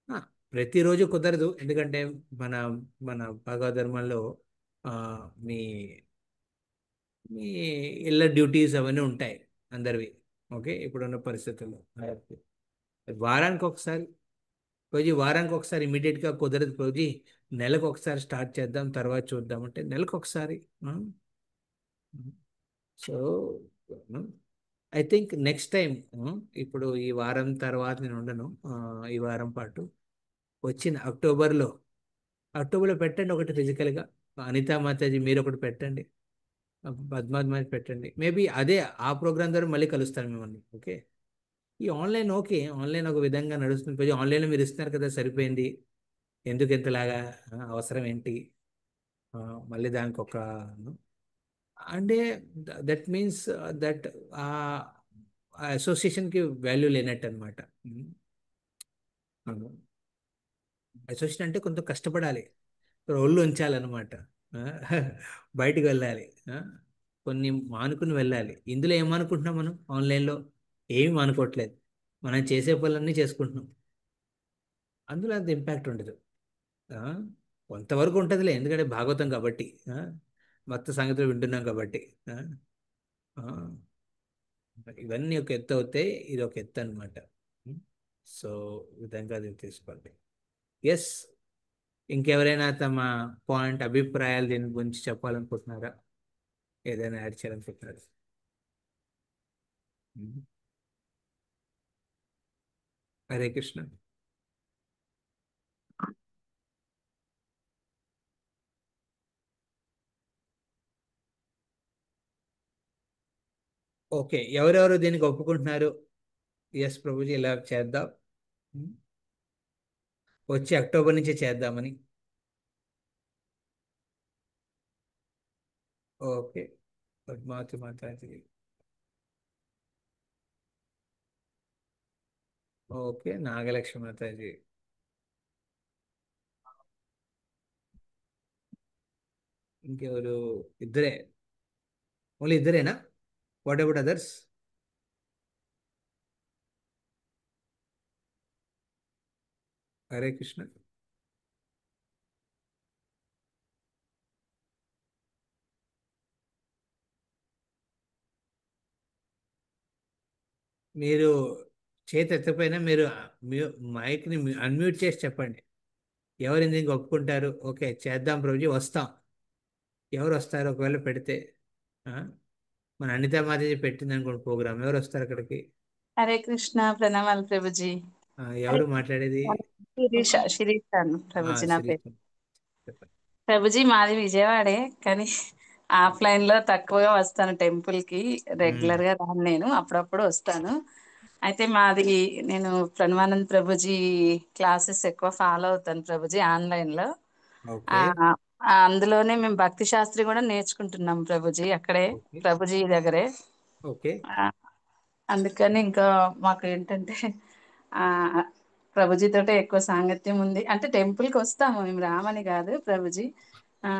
ఆ, ప్రతిరోజు కుదరదు, ఎందుకంటే మన మన భగవద్ ధర్మంలో ఆ, మీ మీ ఇళ్ళ డ్యూటీస్ అవన్నీ ఉంటాయి అందరివి. ఓకే, ఇప్పుడున్న పరిస్థితుల్లో వారానికి ఒకసారి రోజు, వారానికి ఒకసారి ఇమీడియట్గా కుదరదు రోజు, నెలకు ఒకసారి స్టార్ట్ చేద్దాం తర్వాత చూద్దాం అంటే నెలకు ఒకసారి. So I think next time, ఇప్పుడు ఈ వారం తర్వాత నేను ఉండను, ఈ వారం పాటు వచ్చిన అక్టోబర్లో పెట్టండి ఒకటి ఫిజికల్గా. అనితా మాతాజీ మీరు ఒకటి పెట్టండి, పద్మావతి పెట్టండి, మేబీ అదే ఆ ప్రోగ్రామ్ ద్వారా మళ్ళీ కలుస్తాను మిమ్మల్ని. ఓకే, ఈ ఆన్లైన్ ఓకే, ఆన్లైన్ ఒక విధంగా నడుస్తుంది, ఆన్లైన్లో మీరు ఇస్తున్నారు కదా సరిపోయింది, ఎందుకు ఎంతలాగా, అవసరం ఏంటి, ఆ, మళ్ళీ దానికి ఒక అంటే దట్ మీన్స్ దట్ ఆ అసోసియేషన్కి వాల్యూ లేనట్టు అనమాట. అసోసియేషన్ అంటే కొంత కష్టపడాలి, ఒళ్ళు ఉంచాలన్నమాట. ఆ, బయటికి వెళ్ళాలి, ఆ, కొన్ని మానుకుని వెళ్ళాలి. ఇందులో ఏమనుకుంటున్నాం మనం ఆన్లైన్లో, ఏమి మానుకోవట్లేదు, మనం చేసే పనులన్నీ చేసుకుంటున్నాం, అందులో అంత ఇంపాక్ట్ ఉండదు. ఆ, కొంతవరకు ఉంటుందిలే, ఎందుకంటే భాగవతం కాబట్టి, భక్త సంగతులు వింటున్నాం కాబట్టి. ఆ, ఆ, ఇవన్నీ ఒక ఎత్తు అవుతాయి, ఇది ఒక ఎత్తు అనమాట. సో ఈ విధంగా అది తీసుకోండి. ఎస్, ఇంకెవరైనా తమ అభిప్రాయాలు దీని గురించి చెప్పాలనుకుంటున్నారా, ఏదైనా యాడ్ చేయాలనుకుంటున్నారా? ఉమ్. హరే కృష్ణ. ఓకే, ఎవరెవరు దీనికి ఒప్పుకుంటున్నారు? ఎస్ ప్రభుజీ, ఇలా చేద్దాం, ఉమ్, వచ్చి అక్టోబర్ నుంచే చేద్దామని. ఓకే, పద్మావతి మాతాజీ. ఓకే, నాగలక్ష్మి మాతాజీ. ఇంకెవరు? ఇద్దరే, ఓన్లీ ఇద్దరేనా? What about others? Hare Krishna. మీరు చేతి ఎత్తపోయినా మీరు మైక్ని అన్మ్యూట్ చేసి చెప్పండి. ఎవరు ఇందుకు ఒప్పుకుంటారు? ఓకే చేద్దాం ప్రభుజీ, వస్తాం. ఎవరు వస్తారు ఒకవేళ పెడితే? ఆ? మన అనితా మాతాజీ పెట్టింది అనుకోండి ప్రోగ్రామ్, ఎవరు వస్తారు అక్కడికి? హరే కృష్ణ, ప్రణామాలు ప్రభుజీ. ఎవరు మాట్లాడేది? శిరీష, శిరీష అను ప్రభుజీ నా శ్రీ పేరు. చెప్పండి. ప్రభుజీ మాది విజయవాడే, కానీ ఆఫ్లైన్ లో తక్కువగా వస్తాను టెంపుల్ కి. రెగ్యులర్ గా రాను, నేను అప్పుడప్పుడు వస్తాను. అయితే నేను ప్రణవానంద్ ప్రభుజీ క్లాసెస్ ఎక్కువ ఫాలో అవుతాను ప్రభుజీ ఆన్లైన్ లో. ఆ ఓకే అందులోనే మేము భక్తి శాస్త్రి కూడా నేర్చుకుంటున్నాం ప్రభుజీ, అక్కడే ఓకే ప్రభుజీ దగ్గరే. ఓకే ఆ, అందుకని ఇంకా మాకు ఏంటంటే ఆ ప్రభుజీతోటే ఎక్కువ సాంగత్యం ఉంది. అంటే టెంపుల్ కి వస్తాము, మేము రామని కాదు ప్రభుజీ. ఆ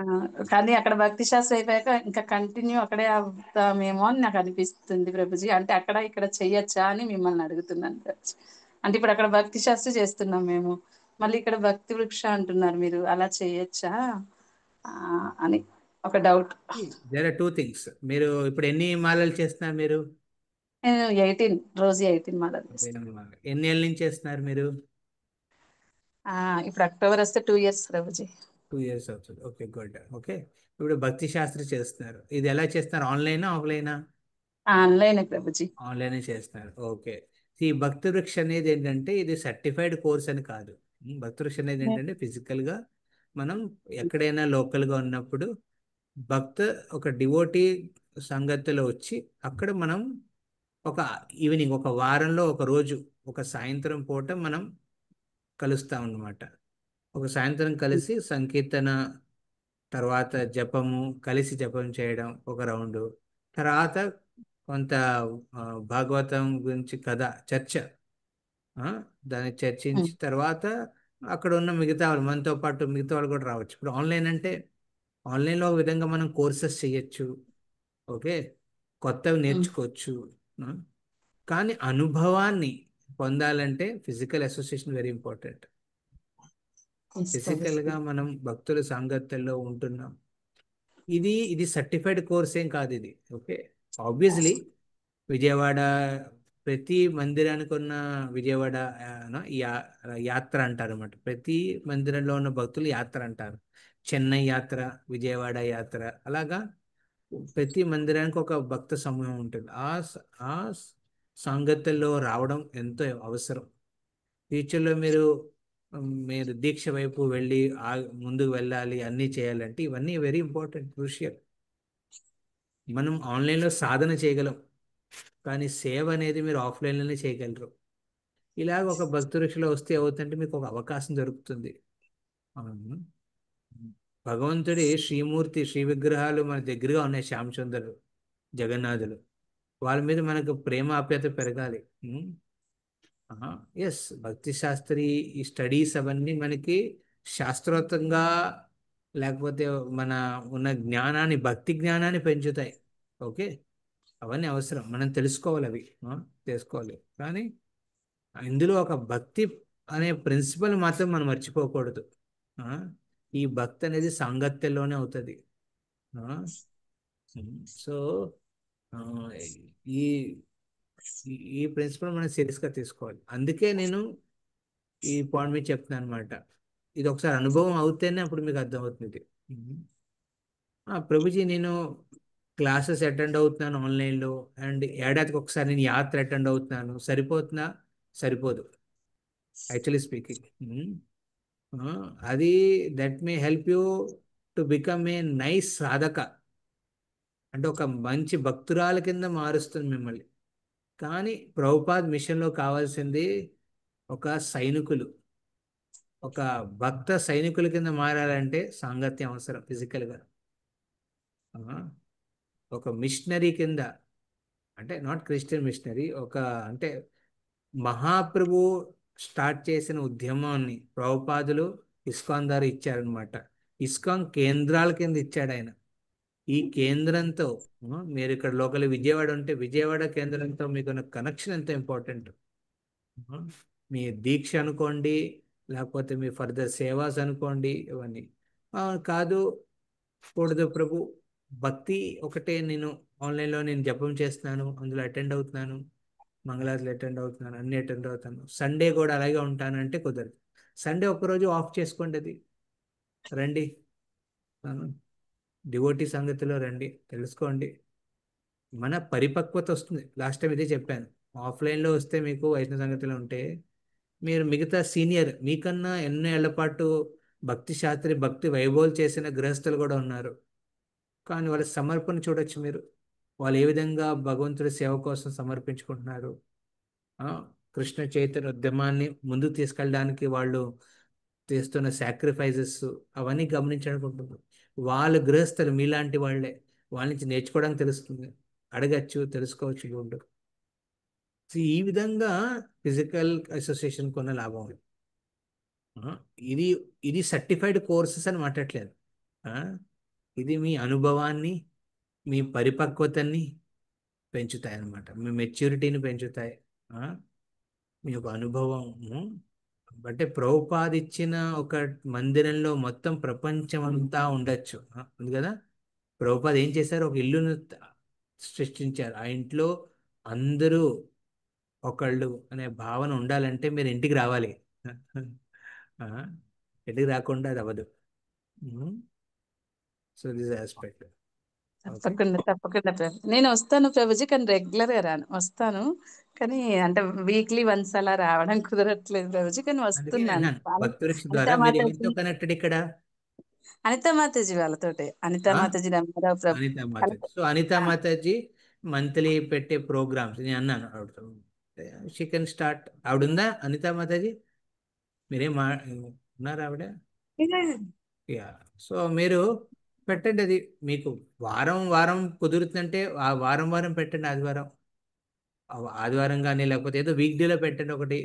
కానీ అక్కడ భక్తి శాస్త్రం అయిపోయాక ఇంకా కంటిన్యూ అక్కడే అవుతామేమో అని నాకు అనిపిస్తుంది ప్రభుజీ. అంటే అక్కడ ఇక్కడ చెయ్యొచ్చా అని మిమ్మల్ని అడుగుతున్నాను ప్రభుజీ. అంటే ఇప్పుడు అక్కడ భక్తి శాస్త్రం చేస్తున్నాం మేము, మళ్ళీ ఇక్కడ భక్తి వృక్ష అంటున్నారు మీరు, అలా చెయ్యొచ్చా ఆ, అని ఒక doubt. There are two things. మీరు ఇప్పుడు ఎన్ని మాలలు చేస్తున్నారు మీరు? నేను 18 రోజు 18 మాలలు చేస్తాను. ఎన్ని ఏళ్ళ నుంచి చేస్తున్నారు మీరు? ఇప్పుడు అక్టోబర్ వస్తే 2 years ప్రభుజీ. 2 years అవుతుంది. Okay good. ఓకే ఇప్పుడు భక్తి శాస్త్రి చేస్తున్నారు. ఇది ఎలా చేస్తున్నారు? ఆన్లైనా ఆఫ్లైనా? ఆన్లైన్ ప్రభుజీ. ఆన్లైనే చేస్తున్నారు. ఓకే. ఈ భక్తి వృక్ష అనేది ఏంటంటే ఇది సర్టిఫైడ్ కోర్స్ అని కాదు. భక్తి వృక్ష అనేది ఏంటంటే ఫిజికల్గా మనం ఎక్కడైనా లోకల్గా ఉన్నప్పుడు భక్త ఒక డివోటీ సంగతిలో వచ్చి అక్కడ మనం ఒక ఈవినింగ్, ఒక వారంలో ఒక రోజు, ఒక సాయంత్రం పూట మనం కలుస్తాం అన్నమాట. ఒక సాయంత్రం కలిసి సంకీర్తన, తర్వాత జపము, కలిసి జపం చేయడం ఒక రౌండ్, తర్వాత కొంత ఆ, భాగవతం గురించి కథ చర్చ, ఆ, దాన్ని చర్చించి తర్వాత అక్కడ ఉన్న మిగతా వాళ్ళు, మనతో పాటు మిగతా వాళ్ళు కూడా రావచ్చు. ఇప్పుడు ఆన్లైన్ అంటే ఆన్లైన్లో ఒక విధంగా మనం కోర్సెస్ చేయొచ్చు, ఓకే, కొత్తవి నేర్చుకోవచ్చు. ఆ, కానీ అనుభవాన్ని పొందాలంటే ఫిజికల్ అసోసియేషన్ వెరీ ఇంపార్టెంట్. ఫిజికల్గా మనం భక్తుల సాంగత్యంలో ఉంటున్నాం. ఇది సర్టిఫైడ్ కోర్స్ ఏం కాదు ఇది. ఓకే, ఆబ్వియస్లీ విజయవాడ ప్రతి మందిరానికి ఉన్న విజయవాడ యాత్ర అంటారు అన్నమాట. ప్రతి మందిరంలో ఉన్న భక్తులు యాత్ర అంటారు. చెన్నై యాత్ర, విజయవాడ యాత్ర, అలాగా ప్రతి మందిరానికి ఒక భక్త సమూహం ఉంటుంది. ఆ సాంగత్యంలో రావడం ఎంతో అవసరం. ఫ్యూచర్లో మీరు దీక్ష వైపు వెళ్ళి ముందుకు వెళ్ళాలి, అన్నీ చేయాలంటే ఇవన్నీ వెరీ ఇంపార్టెంట్, క్రూషియల్. మనం ఆన్లైన్లో సాధన చేయగలం, కానీ సేవ అనేది మీరు ఆఫ్లైన్లోనే చేయగలరు. ఇలాగ ఒక భక్తి వృక్షలో వస్తే అవుతుంటే మీకు ఒక అవకాశం దొరుకుతుంది. అవును. భగవంతుడి శ్రీమూర్తి, శ్రీ విగ్రహాలు మన దగ్గరగా ఉన్నాయి, శ్యామసుందరుడు, జగన్నాథులు. వాళ్ళ మీద మనకు ప్రేమ ఆప్యాయత పెరగాలి. ఎస్, భక్తి శాస్త్రి ఈ స్టడీస్ అవన్నీ మనకి శాస్త్రోక్తంగా, లేకపోతే మన ఉన్న జ్ఞానాన్ని, భక్తి జ్ఞానాన్ని పెంచుతాయి. ఓకే, అవన్నీ అవసరం, మనం తెలుసుకోవాలి, అవి తెలుసుకోవాలి. కానీ ఇందులో ఒక భక్తి అనే ప్రిన్సిపల్ మాత్రం మనం మర్చిపోకూడదు. ఆ, ఈ భక్తి అనేది సాంగత్యంలోనే అవుతుంది. సో ఈ ఈ ప్రిన్సిపల్ మనం సీరియస్గా తీసుకోవాలి. అందుకే నేను ఈ పాయింట్ మీద చెప్తున్నాను అనమాట. ఇది ఒకసారి అనుభవం అవుతేనే అప్పుడు మీకు అర్థమవుతుంది. ప్రభుజీ, నేను క్లాసెస్ అటెండ్ అవుతున్నాను ఆన్లైన్లో, అండ్ ఏడాదికి ఒకసారి నేను యాత్ర అటెండ్ అవుతున్నాను, సరిపోతుందా? సరిపోదు, యాక్చువల్లీ స్పీకింగ్. అది that may help you to become a nice సాధక, అంటే ఒక మంచి భక్తురాల కింద మారుస్తుంది మిమ్మల్ని. కానీ ప్రభుపాద్ మిషన్లో కావాల్సింది ఒక సైనికులు, ఒక భక్త సైనికుల కింద మారాలంటే సాంగత్యం అవసరం ఫిజికల్గా. ఒక మిషనరీ కింద, అంటే నాట్ క్రిస్టియన్ మిషనరీ, అంటే మహాప్రభు స్టార్ట్ చేసిన ఉద్యమాన్ని ప్రభుపాదులు ఇస్కాన్ ద్వారా ఇచ్చారనమాట. ఇస్కాన్ కేంద్రాల కింద ఇచ్చాడు ఆయన. ఈ కేంద్రంతో మీరు ఇక్కడ లోకల్ విజయవాడ ఉంటే విజయవాడ కేంద్రంతో మీకు కనెక్షన్ ఎంత ఇంపార్టెంట్. మీ దీక్ష అనుకోండి, లేకపోతే మీ ఫర్దర్ సేవాస్ అనుకోండి ఇవన్నీ. కాదు కూడదు ప్రభు, భక్తి ఒకటే, నేను ఆన్లైన్లో నేను జపం చేస్తున్నాను, అందులో అటెండ్ అవుతున్నాను, మంగళారతులు అటెండ్ అవుతున్నాను, అన్ని అటెండ్ అవుతాను, సండే కూడా అలాగే ఉంటానంటే కుదరదు. సండే ఒక్కరోజు ఆఫ్ చేసుకోండి, అది రండి, డివోటీ సంగతిలో రండి, తెలుసుకోండి. మన పరిపక్వత వస్తుంది. లాస్ట్ టైం ఇదే చెప్పాను. ఆఫ్లైన్లో వస్తే మీకు వైష్ణవ సంగతిలో ఉంటే మీరు మిగతా సీనియర్ మీకన్నా ఎన్నో ఏళ్ల పాటు భక్తి శాస్త్రి భక్తి వైభవం చేసిన గృహస్థులు కూడా ఉన్నారు. కానీ వాళ్ళ సమర్పణ చూడొచ్చు మీరు. వాళ్ళు ఏ విధంగా భగవంతుడి సేవ కోసం సమర్పించుకుంటున్నారు. ఆ, కృష్ణ చైతన్య ఉద్యమాన్ని ముందుకు తీసుకెళ్ళడానికి వాళ్ళు చేస్తున్న సాక్రిఫైజెస్ అవన్నీ గమనించాలనుకుంటున్నారు. వాళ్ళు గృహస్థులు మీలాంటి వాళ్ళే. వాళ్ళ నుంచి నేర్చుకోవడానికి తెలుస్తుంది, అడగచ్చు, తెలుసుకోవచ్చు. గుడ్. సో ఈ విధంగా ఫిజికల్ అసోసియేషన్ కొన్న లాభం ఉంది. ఆ, ఇది ఇది సర్టిఫైడ్ కోర్సెస్ అని మాట్లాడలేదు. ఆ, ఇది మీ అనుభవాన్ని, మీ పరిపక్వతని పెంచుతాయి అన్నమాట, మీ మెచ్యూరిటీని పెంచుతాయి. ఆ, మీ యొక్క అనుభవము. అంటే ప్రభుపాద ఇచ్చిన ఒక మందిరంలో మొత్తం ప్రపంచం అంతా ఉండొచ్చు. ఉంది కదా. ప్రభుపాద ఏం చేశారు, ఒక ఇల్లును సృష్టించారు. ఆ ఇంట్లో అందరూ ఒకళ్ళు అనే భావన ఉండాలంటే మీరు ఇంటికి రావాలి. ఆ, ఇంటికి రాకుండా అది అవ్వదు. So this aspect. ఓకే. తప్పకుండా తప్పకుండా ప్రభు, నేను వస్తాను ప్రభుజీ, కానీ రెగ్యులర్ గా రాను. వస్తాను కానీ అంటే వీక్లీ వన్స్ అలా రావడం కుదరట్లేదు ప్రభుజీ, కానీ అందుకే నేను వస్తున్నాను. అన్నాను, భక్తులక్ష ద్వారా అనితా మీరు మాతాజీ, ఎవరితో కనెక్టెడ్ ఇక్కడ. అనితా మాతాజీ వాళ్ళతోటే, అనితా ఆ, మాతాజీ రామారావు ప్రభు. అనితా మాతాజీ. సో అనితా మాతాజీ మంత్లీ పెట్టే ప్రోగ్రామ్స్ నేను అన్నాను ఆవిడతో, షీ కెన్ స్టార్ట్. ఆవిడ ఉందా అనితా మాతాజీ? మీరేం ఉన్నారా ఆవిడ? యా. సో మీరు పెట్టండి అది. మీకు వారం వారం కుదురుతుందంటే ఆ వారం వారం పెట్టండి. ఆదివారం ఆదివారం కానీ లేకపోతే ఏదో వీక్ డేలో పెట్టండి ఒకటి,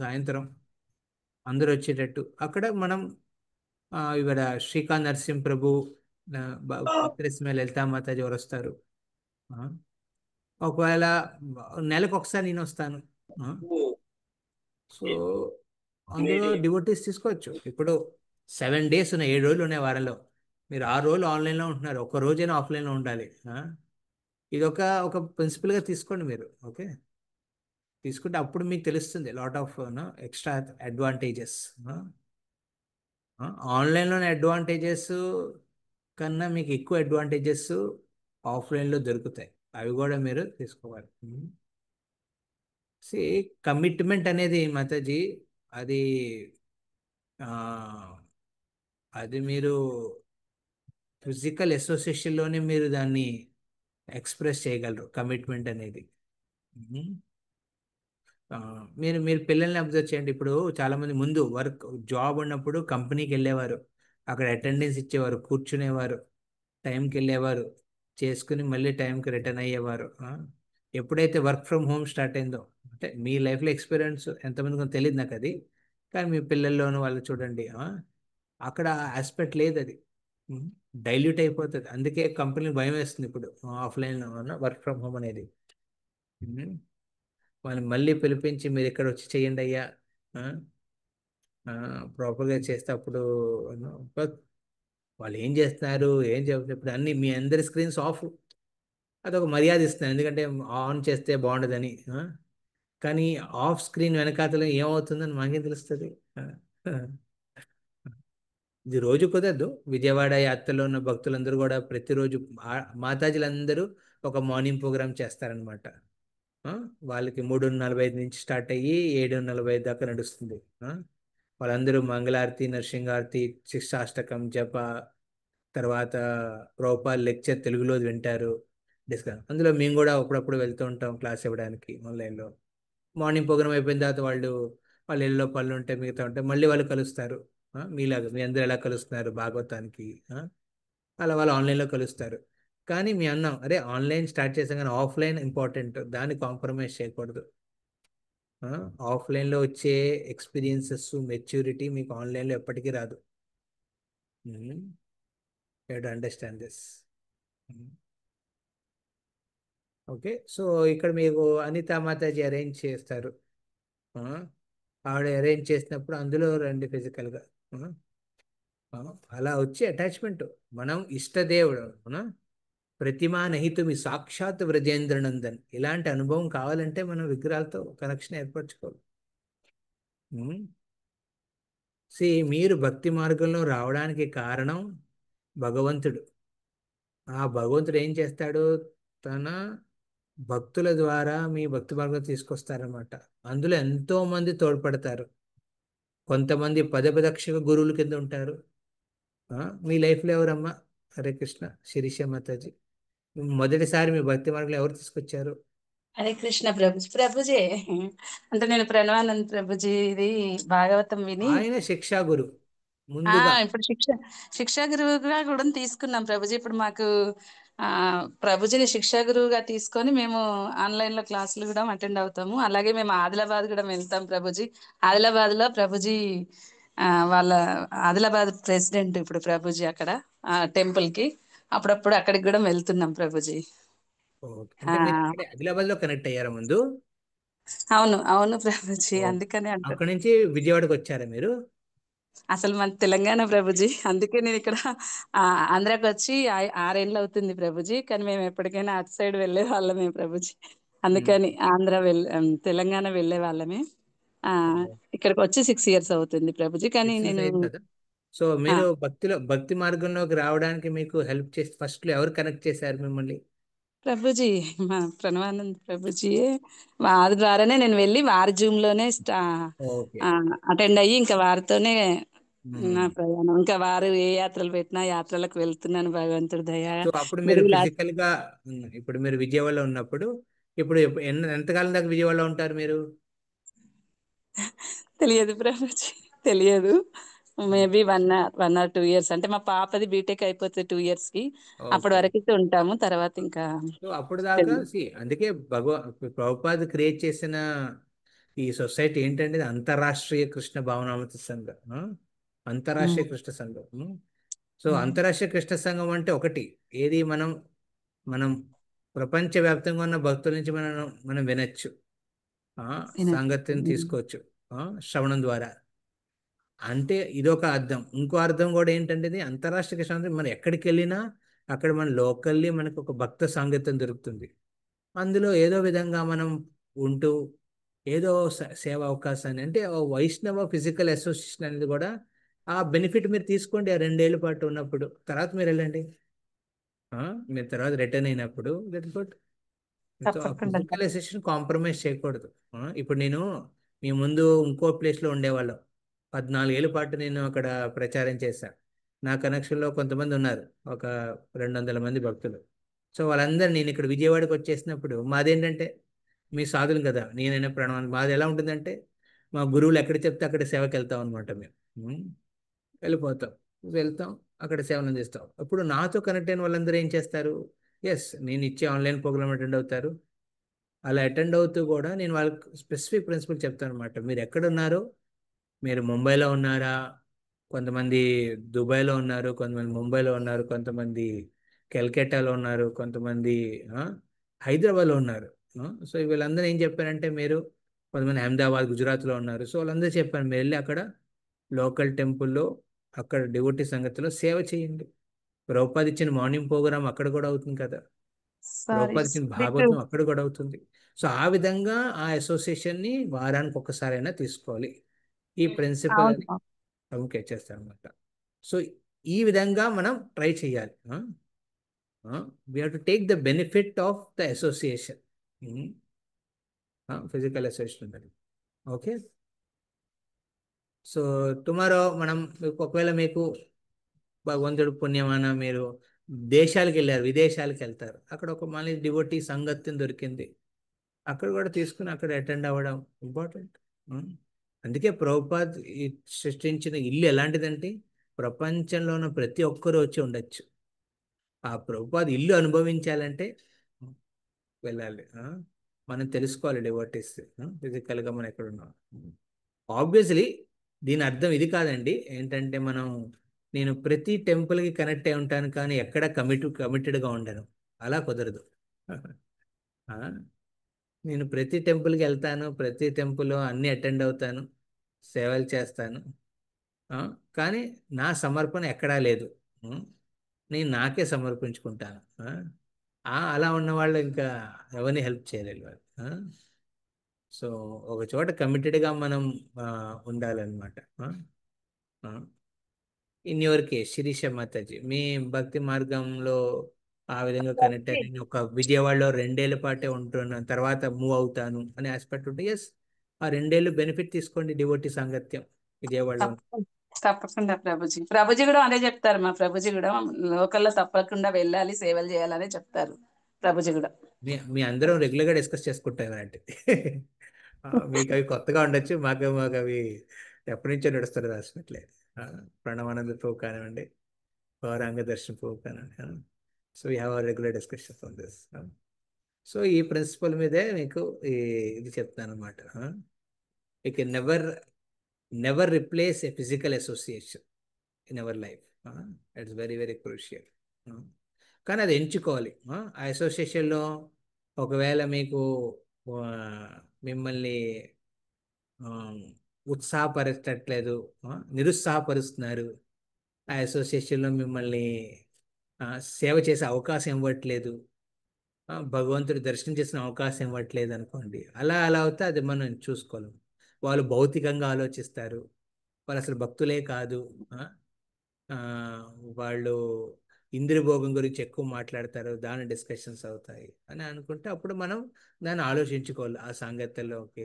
సాయంత్రం అందరూ వచ్చేటట్టు. అక్కడ మనం ఇవాళ శ్రీకాంత్ నరసింహ ప్రభు, భద్రస్మ లలితా మాతాజీ ఎవరు వస్తారు. ఆ, ఒకవేళ నెలకు ఒకసారి నేను వస్తాను. ఆ, సో అందులో డివోటీస్ తీసుకోవచ్చు. ఇప్పుడు 7 days ఉన్నాయి, 7 రోజులు ఉన్నాయి వారంలో. మీరు 6 రోజులు ఆన్లైన్లో ఉంటున్నారు, ఒక్క రోజైనా ఆఫ్లైన్లో ఉండాలి. ఇది ఒక ఒక ప్రిన్సిపల్గా తీసుకోండి మీరు. ఓకే, తీసుకుంటే అప్పుడు మీకు తెలుస్తుంది లాట్ ఆఫ్ ఎక్స్ట్రా అడ్వాంటేజెస్. ఆన్లైన్లోని అడ్వాంటేజెస్ కన్నా మీకు ఎక్కువ అడ్వాంటేజెస్ ఆఫ్లైన్లో దొరుకుతాయి. అవి కూడా మీరు తీసుకోవాలి. సి కమిట్మెంట్ అనేది మాతాజీ, అది అది మీరు ఫిజికల్ అసోసియేషన్లోనే మీరు దాన్ని ఎక్స్ప్రెస్ చేయగలరు, కమిట్మెంట్ అనేది. మ్మ్. మీరు మీరు పిల్లల్ని అబ్జర్వ్ చేయండి. ఇప్పుడు చాలామంది ముందు జాబ్ ఉన్నప్పుడు కంపెనీకి వెళ్ళేవారు, అక్కడ అటెండెన్స్ ఇచ్చేవారు, కూర్చునేవారు, టైంకి వెళ్ళేవారు, చేసుకుని మళ్ళీ టైంకి రిటర్న్ అయ్యేవారు. ఎప్పుడైతే వర్క్ ఫ్రమ్ హోమ్ స్టార్ట్ అయిందో, అంటే మీ లైఫ్లో ఎక్స్పీరియన్స్ ఎంతమందికి తెలియదు నాకు అది, కానీ మీ పిల్లల్లోనూ వాళ్ళు చూడండి, అక్కడ ఆస్పెక్ట్ లేదు. అది డైల్యూట్ అయిపోతుంది. అందుకే కంపెనీ భయం వేస్తుంది ఇప్పుడు ఆఫ్లైన్ వర్క్ ఫ్రమ్ హోమ్ అనేది. వాళ్ళని మళ్ళీ పిలిపించి మీరు ఇక్కడ వచ్చి చేయండి అయ్యా, ప్రాపర్గా చేస్తే అప్పుడు but వాళ్ళు ఏం చేస్తున్నారు, ఏం చెప్తున్నారు, ఇప్పుడు అన్ని మీ అందరి స్క్రీన్స్ ఆఫ్. అదొక మర్యాద ఇస్తున్నాను, ఎందుకంటే ఆన్ చేస్తే బాగుండదని. కానీ ఆఫ్ స్క్రీన్ వెనకాతలో ఏమవుతుందని మాకేం తెలుస్తుంది. ఆ, ఆ. ఇది రోజు కుదరదు. విజయవాడ యాత్రలో ఉన్న భక్తులందరూ కూడా ప్రతిరోజు మాతాజీలందరూ ఒక మార్నింగ్ ప్రోగ్రామ్ చేస్తారనమాట. వాళ్ళకి 3:45 నుంచి స్టార్ట్ అయ్యి 7:45 దాకా నడుస్తుంది. వాళ్ళందరూ మంగళారతి, నరసింహారతి, శిక్షాష్టకం జప, తర్వాత ప్రోపాల్ లెక్చర్ తెలుగులో వింటారు, డిస్కస్. అందులో మేము కూడా అప్పుడప్పుడు వెళ్తూ ఉంటాం క్లాస్ ఇవ్వడానికి ఆన్లైన్లో. మార్నింగ్ ప్రోగ్రామ్ అయిపోయిన తర్వాత వాళ్ళ ఇళ్ళలో పనులు ఉంటే మిగతా ఉంటే మళ్ళీ వాళ్ళు కలుస్తారు. మీలాగా మీ అందరూ ఎలా కలుస్తున్నారు భాగవతానికి, అలా వాళ్ళు ఆన్లైన్లో కలుస్తారు. కానీ మీ అన్నాం అరే ఆన్లైన్ స్టార్ట్ చేసాం కానీ ఆఫ్లైన్ ఇంపార్టెంట్, దాన్ని కాంప్రమైజ్ చేయకూడదు. ఆఫ్లైన్లో వచ్చే ఎక్స్పీరియన్సెస్, మెచ్యూరిటీ మీకు ఆన్లైన్లో ఎప్పటికీ రాదు. You to understand this. Okay, so ఇక్కడ మీకు అనితా మాతాజీ అరేంజ్ చేస్తారు. ఆవిడ అరేంజ్ చేసినప్పుడు అందులో రండి ఫిజికల్గా. అలా వచ్చే అటాచ్మెంట్. మనం ఇష్టదేవుడు ప్రతిమా నహితుమి సాక్షాత్ వ్రజేంద్రనందన్, ఇలాంటి అనుభవం కావాలంటే మనం విగ్రహాలతో కనెక్షన్ ఏర్పరచుకోవాలి. మీరు భక్తి మార్గంలో రావడానికి కారణం భగవంతుడు. ఆ భగవంతుడు ఏం చేస్తాడు, తన భక్తుల ద్వారా మీ భక్తి మార్గం తీసుకొస్తారనమాట. అందులో ఎంతో మంది తోడ్పడతారు. కొంతమంది పదపదక్షిక గురువుల కింద ఉంటారు. మీ లైఫ్లో ఎవరమ్మా? హరే కృష్ణ శిరీష మాతాజీ, మొదటిసారి మీ భక్తి మార్గంలో ఎవరు తీసుకొచ్చారు? హరే కృష్ణ ప్రభుజీ. ప్రభుజీ అంటే నేను ప్రణవానంద్ ప్రభుజీ ఇది భాగవతం విని ఆయన శిక్షా గురు ముందుగా. ఇప్పుడు శిక్షా గురువుగా కూడా తీసుకున్నాం ప్రభుజీ. ఇప్పుడు మాకు ప్రభుజీని శిక్షా గురువుగా తీసుకొని మేము ఆన్లైన్ లో క్లాసులు కూడా అటెండ్ అవుతాము. అలాగే మేము ఆదిలాబాద్ కూడా వెళ్తాం ప్రభుజీ. ఆదిలాబాద్ లో ప్రభుజీ వాళ్ళ ఆదిలాబాద్ ప్రెసిడెంట్ ఇప్పుడు ప్రభుజీ అక్కడ టెంపుల్ కి. అప్పుడప్పుడు అక్కడికి కూడా వెళ్తున్నాం ప్రభుజీ. అంటే మీరు ఇక్కడ ఆదిలాబాద్ లో కనెక్ట్ అయ్యారా ముందు? అవును అవును ప్రభుజీ. అందుకనే అంటారు. అక్కడ నుంచి విజయవాడకు వచ్చారా మీరు? అసలు మన తెలంగాణ ప్రభుజీ. అందుకే నేను ఇక్కడ ఆంధ్రాకి వచ్చి 6 ఏళ్ళు అవుతుంది ప్రభుజీ. కానీ మేము ఎప్పటికైనా అటు సైడ్ వెళ్ళే వాళ్ళమే ప్రభుజీ. అందుకని తెలంగాణ వెళ్ళే వాళ్ళమే. ఇక్కడికి వచ్చి 6 ఇయర్స్ అవుతుంది ప్రభుజీ. కానీ నేను సో మీరు భక్తి మార్గంలోకి రావడానికి మీకు హెల్ప్ చేసి ఫస్ట్ లో ఎవరు కనెక్ట్ చేశారు మిమ్మల్ని? ప్రభుజీ మా ప్రణవానంద్ ప్రభుజీ. వారి ద్వారానే నేను వెళ్ళి వారి జూమ్ లోనే అటెండ్ అయ్యి ఇంకా వారితోనే నా ప్రయాణం. ఇంకా వారు ఏ యాత్రలు పెట్టినా యాత్రలకు వెళ్తున్నాను భగవంతుడి దయ. సో అప్పుడు మీరు ఫిజికల్ గా ఇప్పుడు మీరు విజయవాడలో ఉన్నప్పుడు ఇప్పుడు ఎంతకాలం దాకా విజయవాడలో ఉంటారు మీరు? తెలియదు ప్రభుజీ, తెలియదు. Maybe 1 or 2 years. అంటే మా పాపది బీటెక్ అయిపోతే 2 years కి అప్పటి వరకు ఉంటాము. తర్వాత ఇంకా అప్పుడు దాకా అందుకే ప్రభుపాద క్రియేట్ చేసిన ఈ సొసైటీ ఏంటంటే అంతర్రాష్ట్రీయ కృష్ణ భావనామృత సంఘం. అంతర్రాష్ట్రీయ కృష్ణ సంఘం. సో అంతర్రాష్ట్రీయ కృష్ణ సంఘం అంటే ఒకటి ఏది, మనం ప్రపంచవ్యాప్తంగా ఉన్న భక్తుల నుంచి మనం వినొచ్చు, సాంగత్యం తీసుకోవచ్చు శ్రవణం ద్వారా. అంటే ఇదొక అర్థం. ఇంకో అర్థం కూడా ఏంటంటే ఇది అంతర్రాష్ట్రీయ కృష్ణ అంటే మనం ఎక్కడికి వెళ్ళినా అక్కడ మన లోకల్లీ మనకు ఒక భక్త సాంగత్యం దొరుకుతుంది. అందులో ఏదో విధంగా మనం ఉంటూ ఏదో సేవ అవకాశాన్ని, అంటే వైష్ణవ ఫిజికల్ అసోసియేషన్ అనేది కూడా ఆ బెనిఫిట్ మీరు తీసుకోండి. ఆ 2 ఏళ్ళ పాటు ఉన్నప్పుడు తర్వాత మీరు వెళ్ళండి. మీరు తర్వాత రిటర్న్ అయినప్పుడు ఫిజికల్ అసోసియేషన్ కాంప్రమైజ్ చేయకూడదు. ఇప్పుడు నేను మీ ముందు ఇంకో ప్లేస్లో ఉండేవాళ్ళం. 14 ఏళ్ళ పాటు నేను అక్కడ ప్రచారం చేశాను. నా కనెక్షన్లో కొంతమంది ఉన్నారు, ఒక 200 మంది భక్తులు. సో వాళ్ళందరూ నేను ఇక్కడ విజయవాడకి వచ్చేసినప్పుడు మాదేంటంటే మీ సాధులు కదా, నేనైనా ప్రణవాన్ని, మాది ఎలా ఉంటుందంటే మా గురువులు ఎక్కడ చెప్తే అక్కడ సేవకి వెళ్తాం అనమాట. మేము వెళ్తాం అక్కడ సేవలు అందిస్తాం. ఇప్పుడు నాతో కనెక్ట్ అయిన వాళ్ళందరూ ఏం చేస్తారు, నేను ఇచ్చే ఆన్లైన్ ప్రోగ్రామ్ అటెండ్ అవుతారు. అలా అటెండ్ అవుతూ కూడా నేను వాళ్ళకి స్పెసిఫిక్ ప్రిన్సిపల్ చెప్తాను అనమాట. మీరు ఎక్కడున్నారో, మీరు ముంబైలో ఉన్నారా, కొంతమంది దుబాయ్లో ఉన్నారు, కొంతమంది ముంబైలో ఉన్నారు, కొంతమంది కలకత్తాలో ఉన్నారు, కొంతమంది హైదరాబాద్లో ఉన్నారు. సో వీళ్ళందరూ ఏం చెప్పారంటే, మీరు కొంతమంది అహ్మదాబాద్ గుజరాత్లో ఉన్నారు. సో వాళ్ళందరూ చెప్పాను, మీరు వెళ్ళి అక్కడ లోకల్ టెంపుల్లో అక్కడ డివోటీ సంగతిలో సేవ చేయండి. ప్రభుపాద ఇచ్చిన మార్నింగ్ ప్రోగ్రామ్ అక్కడ కూడా అవుతుంది కదా, ప్రభుపాద ఇచ్చిన భాగవతం అక్కడ కూడా అవుతుంది. సో ఆ విధంగా ఆ అసోసియేషన్ని వారానికి ఒక్కసారైనా తీసుకోవాలి. ఈ ప్రిన్సిపల్ అని కమ్యూనికేట్ చేస్తారనమాట. సో ఈ విధంగా మనం ట్రై చేయాలి. We have to take the benefit of the association, physical association అని. ఓకే. సో టుమారో మనం ఒకవేళ మీకు భగవంతుడు పుణ్యమాన మీరు దేశాలకు వెళ్ళారు, విదేశాలకు వెళ్తారు, అక్కడ ఒక మళ్ళీ డివోటీ సంగత్యం దొరికింది, అక్కడ కూడా తీసుకుని అక్కడ అటెండ్ అవ్వడం ఇంపార్టెంట్. అందుకే ప్రభుపాద్ సృష్టించిన ఇల్లు ఎలాంటిదంటే ప్రపంచంలో ఉన్న ప్రతి ఒక్కరూ వచ్చి ఉండొచ్చు. ఆ ప్రభుపాద్ ఇల్లు అనుభవించాలంటే వెళ్ళాలి. మనం తెలుసుకోవాలి డివోటీస్ ఫిజికల్గా మనం ఎక్కడ ఉన్నాం. ఆబ్వియస్లీ దీని అర్థం ఇది కాదండి, ఏంటంటే నేను ప్రతి టెంపుల్కి కనెక్ట్ అయి ఉంటాను కానీ ఎక్కడ కమిటెడ్గా ఉండను, అలా కుదరదు. నేను ప్రతి టెంపుల్కి వెళ్తాను, ప్రతి టెంపుల్లో అన్ని అటెండ్ అవుతాను, సేవలు చేస్తాను. ఆ, కానీ నా సమర్పణ ఎక్కడా లేదు. ఉం? నేను నాకే సమర్పించుకుంటాను. అలా ఉన్న వాళ్ళు ఇంకా ఎవరిని హెల్ప్ చేయలేరు వాళ్ళు. సో ఒక చోట కమిటెడ్గా మనం ఉండాలన్నమాట. In your case Sirisha Mataji, మీ భక్తి మార్గంలో ఆ విధంగా కనెక్ట్ ఓకే. అయ్యి ఒక విజయవాడలో 2 ఏళ్ల పాటే ఉంటున్నాను, తర్వాత మూవ్ అవుతాను అనే ఆస్పెక్ట్ ఉంటే ఎస్, ఆ 2 ఏళ్ళు బెనిఫిట్ తీసుకోండి డివోటీ సాంగత్యం విజయవాడలో. తప్పకుండా తప్పకుండా ప్రభుజీ. ప్రభుజీ కూడా అదే చెప్తారు. మా ప్రభుజీ కూడా లోకల్లో తప్పకుండా వెళ్ళాలి, సేవలు చేయాలని చెప్తారు ప్రభుజీ కూడా. మీ అందరం రెగ్యులర్గా డిస్కస్ చేసుకుంటాం అంటే మీకు అవి కొత్తగా ఉండొచ్చు, మాకు అవి ఎప్పటి నుంచో నడుస్తుంది హాస్పిటలే. ప్రణవానంద ప్రభు కానివ్వండి, గౌరాంగ దర్శన్ ప్రభు కానివ్వండి. So we have regular discussions on this. So ఈ ప్రిన్సిపల్ మీదే మీకు ఇది చెప్తాను అనమాట. You can never replace A physical association in our life. It's very very crucial. కానీ అది ఎంచుకోవాలి. ఆ అసోసియేషన్లో ఒకవేళ మీకు మిమ్మల్ని ఉత్సాహపరచట్లేదు, నిరుత్సాహపరుస్తున్నారు, ఆ అసోసియేషన్లో మిమ్మల్ని సేవ చేసే అవకాశం ఇవ్వట్లేదు, భగవంతుడి దర్శనం చేసిన అవకాశం ఇవ్వట్లేదు అనుకోండి, అలా అవుతే అది మనం చూసుకోలేం. వాళ్ళు భౌతికంగా ఆలోచిస్తారు, వాళ్ళు అసలు భక్తులే కాదు, ఆ, వాళ్ళు ఇంద్రియ భోగం గురించి ఎక్కువ మాట్లాడతారు, దాని డిస్కషన్స్ అవుతాయి అని అనుకుంటే అప్పుడు మనం దాన్ని ఆలోచించుకోవాలి ఆ సాంగత్యంలోకి.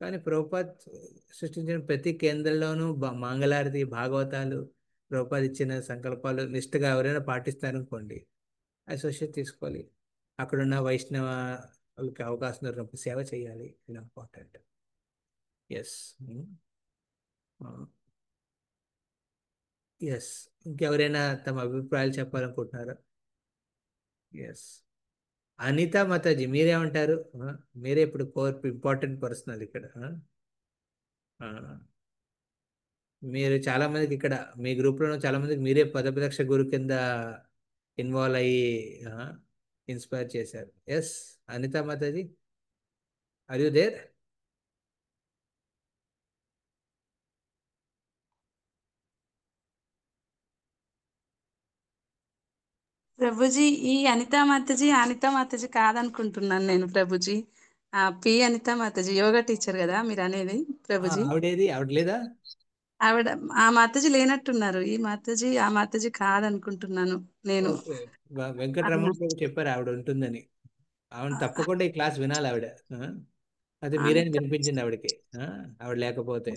కానీ ప్రభుపాద్ సృష్టించిన ప్రతి కేంద్రంలోనూ మంగళారతి, భాగవతాలు, ప్రభుపాద్ ఇచ్చిన సంకల్పాలు నిష్ఠగా ఎవరైనా పాటిస్తారనుకోండి, అసోసియేట్ తీసుకోవాలి. అక్కడున్న వైష్ణవ వాళ్ళకి అవకాశం దొరికినప్పుడు సేవ చేయాలి. ఇది ఇంపార్టెంట్. Yes yes. ఇంకెవరైనా తమ అభిప్రాయాలు చెప్పాలనుకుంటున్నారా? ఎస్. అనిత మాతాజీ మీరేమంటారు? మీరే ఇప్పుడు ఇంపార్టెంట్ పర్సనల్ ఇక్కడ. మీరు చాలా మందికి ఇక్కడ మీ గ్రూప్లో చాలా మందికి మీరే పదప్రదక్ష గురు కింద ఇన్వాల్వ్ అయ్యి ఇన్స్పైర్ చేశారు. Yes Anita Mataji, are you there? Prabhuji ఈ అనితా మాతాజీ కాదనుకుంటున్నాను నేను ప్రభుజీ. పి అనితా మాతాజీ యోగా టీచర్ కదా మీరు అనేది ప్రభుజీ. ఆవిడేది? ఆవిడ లేదా? ఆవిడ ఆ మాతాజీ లేనట్టున్నారు. ఆ మాతాజీ కాదనుకుంటున్నాను నేను. ఓకే. వెంకటరమణ ప్రభు చెప్పారు ఆవిడ ఉంటుందని. ఆవిడ తప్పకుండా ఈ క్లాస్ వినాలి ఆవిడ. అది మీరే అనిత వినిపించింది ఆవిడకి, ఆవిడ లేకపోతే.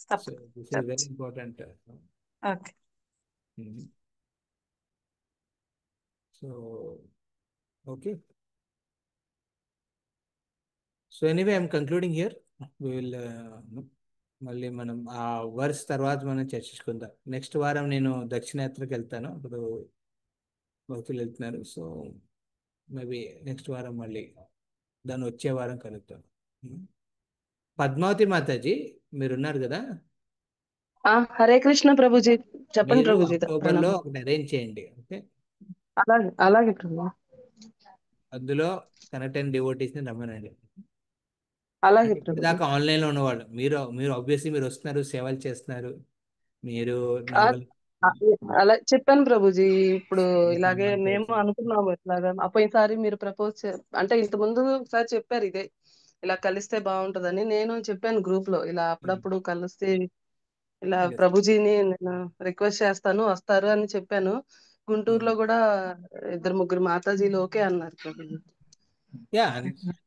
సో దిస్ ఇస్ వెరీ తప్ప- important. Okay. So okay. So anyway I'm concluding here. Will మళ్ళీ మనం ఆ వర్స్ తర్వాత మనం చర్చించుకుందాం. నెక్స్ట్ వారం నేను దక్షిణయాత్రకు వెళ్తాను, అప్పుడు భక్తులు వెళ్తున్నారు. సో మేబీ నెక్స్ట్ వారం మళ్ళీ దాన్ని వచ్చే వారం కలుగుతాను. పద్మావతి మాతాజీ మీరున్నారు కదా, హరే కృష్ణ ప్రభుజీ. చెప్పండి మీరు ప్రభుజీ. అక్టోబర్లో ఒకటి అరేంజ్ చేయండి. ఓకే, అలాగే అలాగే ప్రభు. అందులో కనెక్ట్ అయిన డివోటీస్ని రమ్మనండి. అలాగే ప్రభుజీ. ఇప్పటిదాకా ఆన్లైన్లో ఉన్నవాళ్ళు మీరు ఆబ్వియస్లీ మీరు వస్తున్నారు, సేవలు చేస్తున్నారు, మీరు ఆ, నావల్ అలా చెప్పాను ప్రభుజీ. ఇప్పుడు ఇలాగే నాకు మేము తెలుసు. అనుకున్నాము ఇట్లాగా. పోయినసారి మీరు ప్రపోజ్ అంటే ఇంత ముందు ఒకసారి చెప్పారు ఇదే, ఇలా కలిస్తే బాగుంటదని. నేను చెప్పాను గ్రూప్ లో, ఇలా అప్పుడప్పుడు కలిస్తే ఇలా Yes. ప్రభుజీని నేను రిక్వెస్ట్ చేస్తాను వస్తారు అని చెప్పాను. గుంటూరులో కూడా 2-3 మాతాజీలు ఓకే అన్నారు ప్రభుజీ. యా,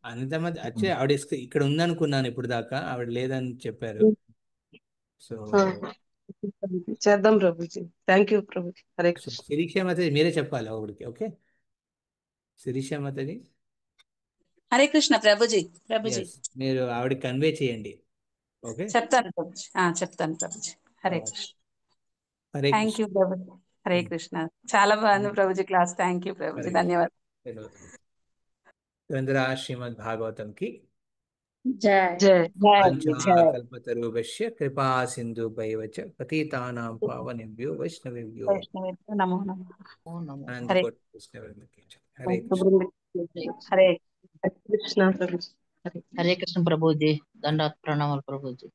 అనిత మధ్య వచ్చి ఆవిడ ఇక్కడ ఉందనుకున్నాను ఇప్పుడు దాకా, ఆవిడ లేదని చెప్పారు. సో చేద్దాం ప్రభుజీ. Thank you Prabhuji. హరే కృష్ణ. శిరీష మాతది మీరే చెప్పాలి ఆవిడకి. ఓకే, శిరీష మాతది. హరే కృష్ణ ప్రభుజీ. ప్రభుజీ ఎస్, మీరు ఆవిడకి కన్వే చేయండి. ఓకే, చెప్తాను ప్రభుజీ. చెప్తాను ప్రభుజీ. హరే కృష్ణ. Hare thank you Prabhuji. హరే కృష్ణ. చాలా బాగుంది Prabhuji class. Thank you Prabhuji. ధన్యవాదాలు. గ్రంథరా శ్రీమద్ భాగవతం కి జై జై వాంఛాకల్పతరుభ్యశ్చ కృపా సింధుభైవ చ పతితానాం పావనేభ్యో వైష్ణవేభ్యో వైష్ణవేభ్యో నమో నమః. అనంతకోటి వైష్ణవేభ్యో. హరే కృష్ణ. హరే కృష్ణ ప్రభుజీ. హరే కృష్ణ ప్రభుజీ. దండాత్ ప్రణామాలు ప్రభుజీ.